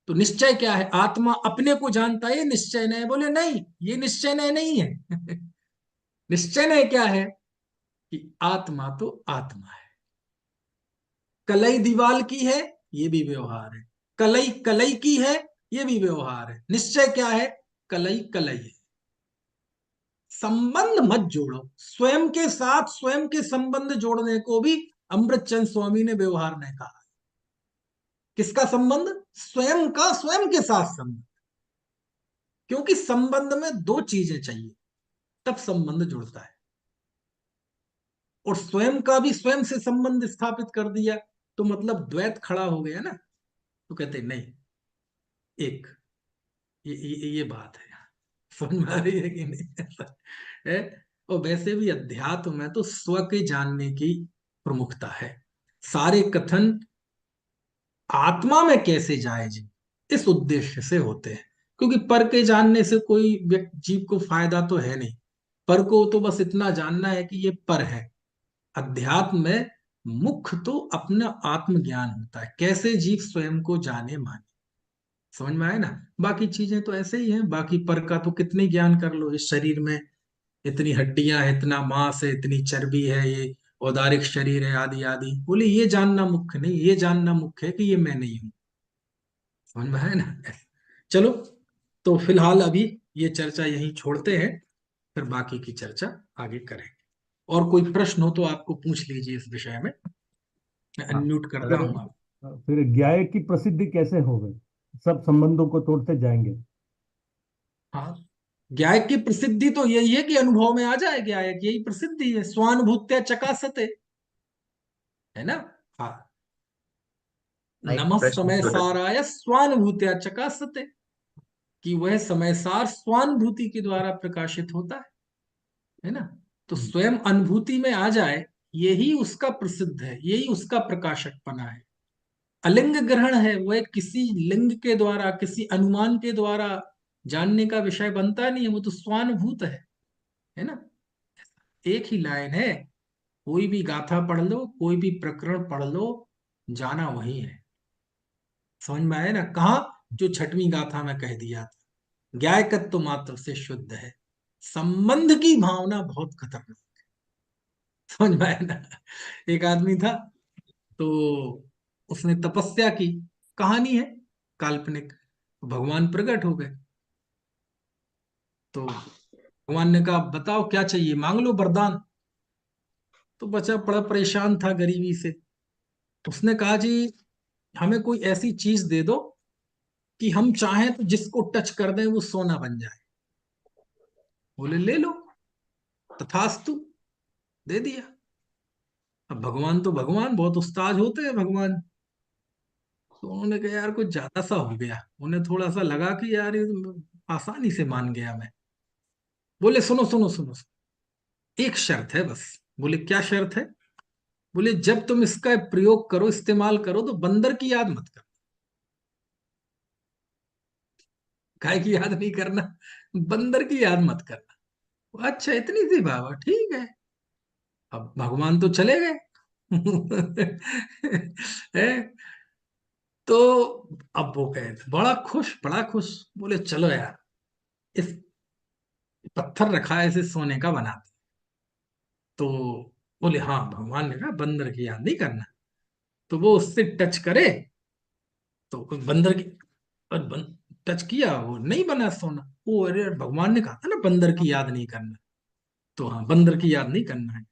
तो निश्चय क्या है? आत्मा अपने को जानता है, ये निश्चय नहीं। बोले नहीं, ये निश्चय नहीं है। निश्चय क्या है कि आत्मा तो आत्मा है। कलई दीवाल की है, ये भी व्यवहार है। कलई कलई की है, ये भी व्यवहार है। निश्चय क्या है? कलई कलई है। संबंध मत जोड़ो। स्वयं के साथ स्वयं के संबंध जोड़ने को भी अमृतचंद स्वामी ने व्यवहार नहीं कहा। किसका संबंध? स्वयं का स्वयं के साथ संबंध। क्योंकि संबंध में दो चीजें चाहिए, तब संबंध जुड़ता है। और स्वयं का भी स्वयं से संबंध स्थापित कर दिया तो मतलब द्वैत खड़ा हो गया ना। तो कहते नहीं, एक ये बात है, समझ में आ रही है कि नहीं? ऐसा है। और वैसे भी अध्यात्म में तो स्व के जानने की प्रमुखता है। सारे कथन आत्मा में कैसे जाए जी, इस उद्देश्य से होते हैं। क्योंकि पर के जानने से कोई व्यक्ति जीव को फायदा तो है नहीं। पर को तो बस इतना जानना है कि ये पर है। अध्यात्म में मुख्य तो अपना आत्मज्ञान होता है, कैसे जीव स्वयं को जाने माने। समझ में आए ना? बाकी चीजें तो ऐसे ही हैं। बाकी पर का तो कितने ज्ञान कर लो, इस शरीर में इतनी हड्डियां हैं, इतना मांस है, इतनी चर्बी है, ये औदारिक शरीर है, आदि आदि। बोले ये जानना मुख्य नहीं, ये जानना मुख्य है कि ये मैं नहीं हूं। समझ में है ना? चलो, तो फिलहाल अभी ये चर्चा यहीं छोड़ते हैं, फिर बाकी की चर्चा आगे करेंगे। और कोई प्रश्न हो तो आपको पूछ लीजिए इस विषय में। मैं हाँ, अनम्यूट करता अगर हूँ आप। फिर ज्ञाय की प्रसिद्धि कैसे हो गई? सब संबंधों को तोड़ते जाएंगे। हाँ, ज्ञायक की प्रसिद्धि तो यही है कि अनुभव में आ जाए ज्ञायक, यही प्रसिद्धि है। स्वानुभूत्या चकासते, है ना? हाँ, एक नमः प्रश्न समय जो है, साराय स्वानुभूत्या चकासते, कि वह समय सार स्वानुभूति के द्वारा प्रकाशित होता है ना? तो हम्म। स्वयं अनुभूति में आ जाए, यही उसका प्रसिद्ध है, यही उसका प्रकाशकपना है। अलिंग ग्रहण है, वह किसी लिंग के द्वारा, किसी अनुमान के द्वारा जानने का विषय बनता नहीं है, वो तो स्वानुभूत है ना? एक ही लाइन है, कोई भी गाथा पढ़ लो, कोई भी प्रकरण पढ़ लो, जाना वही है। समझ में आया ना? कहा, जो छठवीं गाथा में कह दिया था, ज्ञायकत्व मात्र से शुद्ध है, संबंध की भावना बहुत खतरनाक। समझ में आया ना? एक आदमी था, तो उसने तपस्या की, कहानी है, काल्पनिक। भगवान प्रकट हो गए, तो भगवान ने कहा बताओ क्या चाहिए, मांग लो वरदान। तो बच्चा बड़ा परेशान था गरीबी से। उसने कहा जी हमें कोई ऐसी चीज दे दो कि हम चाहें तो जिसको टच कर दें वो सोना बन जाए। बोले ले लो, तथास्तु, दे दिया। अब भगवान तो भगवान, बहुत उस्ताद होते हैं भगवान। तो उन्होंने कहा यार कुछ ज्यादा सा हो गया, उन्हें थोड़ा सा लगा कि यार ये आसानी से मान गया मैं। बोले सुनो सुनो सुनो, एक शर्त है बस। बोले क्या शर्त है? बोले जब तुम इसका प्रयोग करो, इस्तेमाल करो, तो बंदर की याद मत करो। काय की याद नहीं करना? बंदर की याद मत करना। अच्छा इतनी सी बाबा, ठीक है। अब भगवान तो चले गए। है? तो अब वो गए बड़ा खुश, बड़ा खुश। बोले चलो यार, इस पत्थर रखा है, इसे सोने का बनाते। तो बोले हाँ, भगवान ने कहा बंदर की याद नहीं करना। तो वो उससे टच करे, तो बंदर की, और टच किया, वो नहीं बना सोना। वो अरे यार, भगवान ने कहा था ना बंदर की याद नहीं करना। तो हाँ, बंदर की याद नहीं करना है।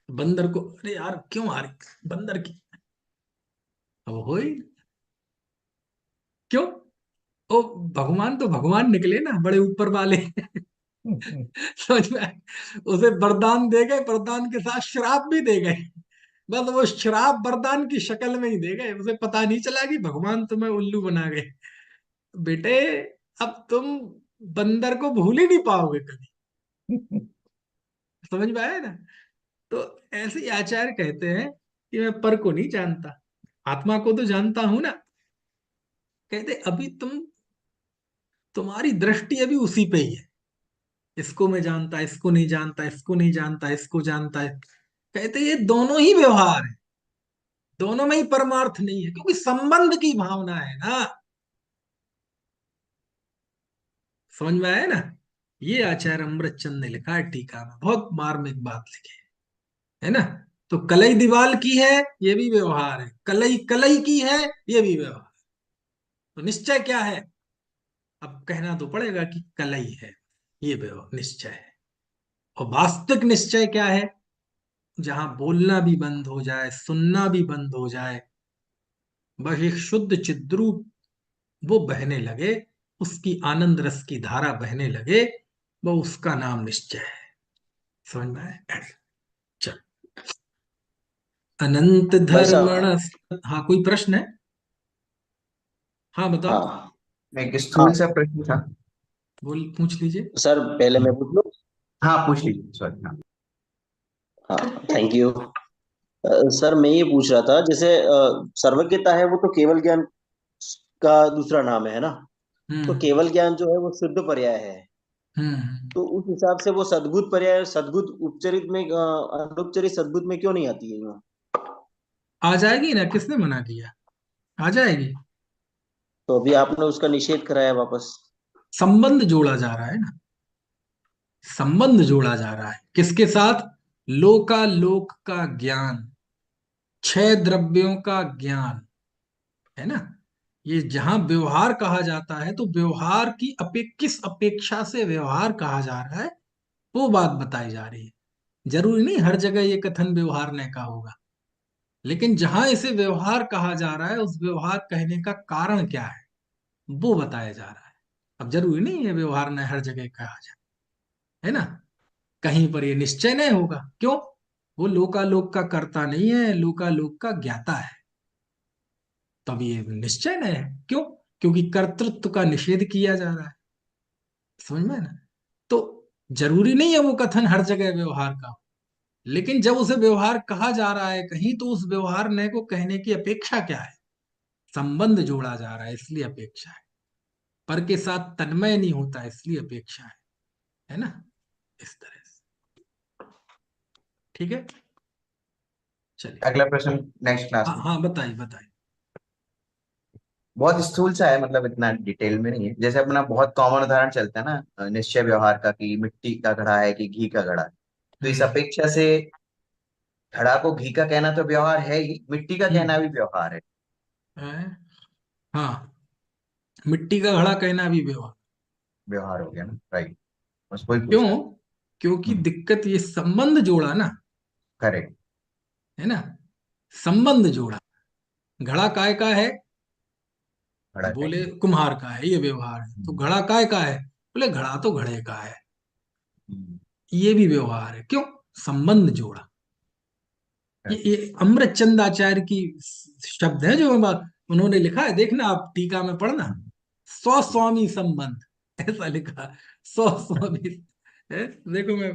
बंदर को अरे यार क्यों आ रही बंदर की, अब हो ही क्यों। ओ, भगवान तो भगवान निकले ना, बड़े ऊपर वाले। समझ में आया? उसे वरदान दे गए, वरदान के साथ श्राप भी दे गए। बस वो श्राप वरदान की शक्ल में ही दे गए, उसे पता नहीं चला कि भगवान तुम्हें उल्लू बना गए। बेटे अब तुम बंदर को भूल ही नहीं पाओगे कभी। समझ में आया ना? तो ऐसे ही आचार्य कहते हैं कि मैं पर को नहीं जानता, आत्मा को तो जानता हूं ना। कहते अभी तुम्हारी दृष्टि अभी उसी पे ही है। इसको मैं जानता, इसको नहीं जानता, इसको नहीं जानता, इसको जानता है। कहते ये दोनों ही व्यवहार है, दोनों में ही परमार्थ नहीं है, क्योंकि संबंध की भावना है ना। समझ में आया ना? ये आचार्य अमृत चंद ने लिखा है टीका में, बहुत मार्मिक बात लिखी है ना? तो कलई दीवाल की है, ये भी व्यवहार है। कलई कलई की है, ये भी व्यवहार। तो निश्चय क्या है? अब कहना तो पड़ेगा कि कलई है, ये व्यवहार निश्चय है। और वास्तविक निश्चय क्या है? जहां बोलना भी बंद हो जाए, सुनना भी बंद हो जाए, बस एक शुद्ध चिद्रूप वो बहने लगे, उसकी आनंद रस की धारा बहने लगे, वो उसका नाम निश्चय है। समझ में आया? चल, अनंत भाई धर्मण। साहब। हाँ, कोई प्रश्न है? हाँ बताओ। हाँ एक हाँ स्थूल सा प्रश्न था। बोल, पूछ लीजिए। सर, पहले मैं पूछ लूं? हाँ पूछ लीजिए, सॉरी। हाँ हाँ, थैंक यू। सर, मैं ये पूछ रहा था, जैसे सर्वज्ञता है वो तो केवल ज्ञान का दूसरा नाम है ना? तो हम्म केवल ज्ञान जो है वो शुद्ध पर्याय है। हम्म। तो उस हिसाब से वो सद्भुत पर्याय, सद्भुत उपचरित में अनुपचरित सद्भुत में क्यों नहीं आती है यूँ? आ जाएगी ना, किसने मना किया? आ जाएगी। तो अभी आपने उसका निषेध कराया वापस। संबंध जोड़ा जा रहा है ना, संबंध जोड़ा जा रहा है किसके साथ? लोकालोक का ज्ञान, छह द्रव्यों का ज्ञान, है ना? ये जहां व्यवहार कहा जाता है, तो व्यवहार की किस अपेक्षा से व्यवहार कहा जा रहा है, वो बात बताई जा रही है। जरूरी नहीं हर जगह ये कथन व्यवहार ने का होगा, लेकिन जहां इसे व्यवहार कहा जा रहा है, उस व्यवहार कहने का कारण क्या है, वो बताया जा रहा है। अब जरूरी नहीं है व्यवहार ने हर जगह कहा जाए, है ना? कहीं पर ये निश्चय नहीं होगा, क्यों? वो लोकालोक का कर्ता नहीं है, लोकालोक का ज्ञाता है। तब ये निश्चय नहीं है, क्यों? क्योंकि कर्तृत्व का निषेध किया जा रहा है। समझ में है ना? तो जरूरी नहीं है वो कथन हर जगह व्यवहार का हो, लेकिन जब उसे व्यवहार कहा जा रहा है कहीं, तो उस व्यवहार ने को कहने की अपेक्षा क्या है? संबंध जोड़ा जा रहा है, इसलिए अपेक्षा है। पर के साथ तन्मय नहीं होता, इसलिए अपेक्षा है ना? इस तरह से। ठीक है, चलिए। अगला प्रश्न नेक्स्ट क्लास हाँ में। हाँ, बताइए बताइए। बहुत स्थूल सा है, मतलब इतना डिटेल में नहीं है। जैसे अपना बहुत कॉमन उदाहरण चलता है ना, निश्चय व्यवहार का, कि मिट्टी का घड़ा है कि घी का घड़ा है। तो इस हम्म अपेक्षा से घड़ा को घी का कहना तो व्यवहार है ही, मिट्टी का कहना हम्म। भी व्यवहार है। हैं? हाँ, मिट्टी का घड़ा कहना भी व्यवहार। व्यवहार हो गया ना, राइट। बस वही पूछ क्यों? रहा क्योंकि हूँ। दिक्कत ये संबंध जोड़ा ना, करेक्ट। है ना, संबंध जोड़ा। घड़ा काय का है? खड़ा है बोले ही। कुम्हार का है, ये व्यवहार है। तो हम्म, घड़ा काय का है? बोले घड़ा तो घड़े का है, हम्म, ये भी व्यवहार है। क्यों? संबंध जोड़ा। correct। ये अमृतचंद आचार्य की शब्द है, जो उन्होंने लिखा है, देखना आप टीका में पढ़ना। हम्म, स्वस्वामी संबंध, ऐसा लिखा। स्वस्वामी है, देखो मैं,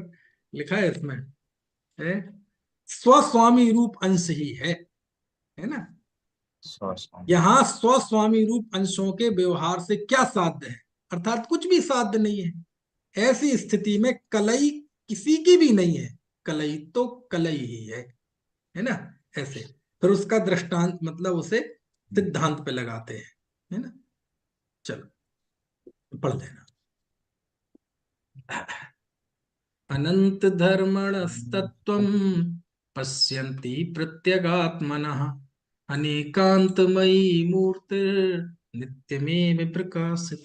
लिखा है इसमें, है स्वस्वामी रूप अंश ही है ना। स्वामी। यहाँ स्वस्वामी रूप अंशों के व्यवहार से क्या साध्य है? अर्थात कुछ भी साध्य नहीं है। ऐसी स्थिति में कलई किसी की भी नहीं है, कलई तो कलई ही है ना। ऐसे फिर उसका दृष्टांत, मतलब उसे सिद्धांत पे लगाते हैं, है ना। चलो पढ़ लेना। अनंत धर्मणस्तत्त्वं पश्यन्ति प्रत्यगात्मनः अनेकांतमयी मूर्तिर्नित्यमेव प्रकाशित।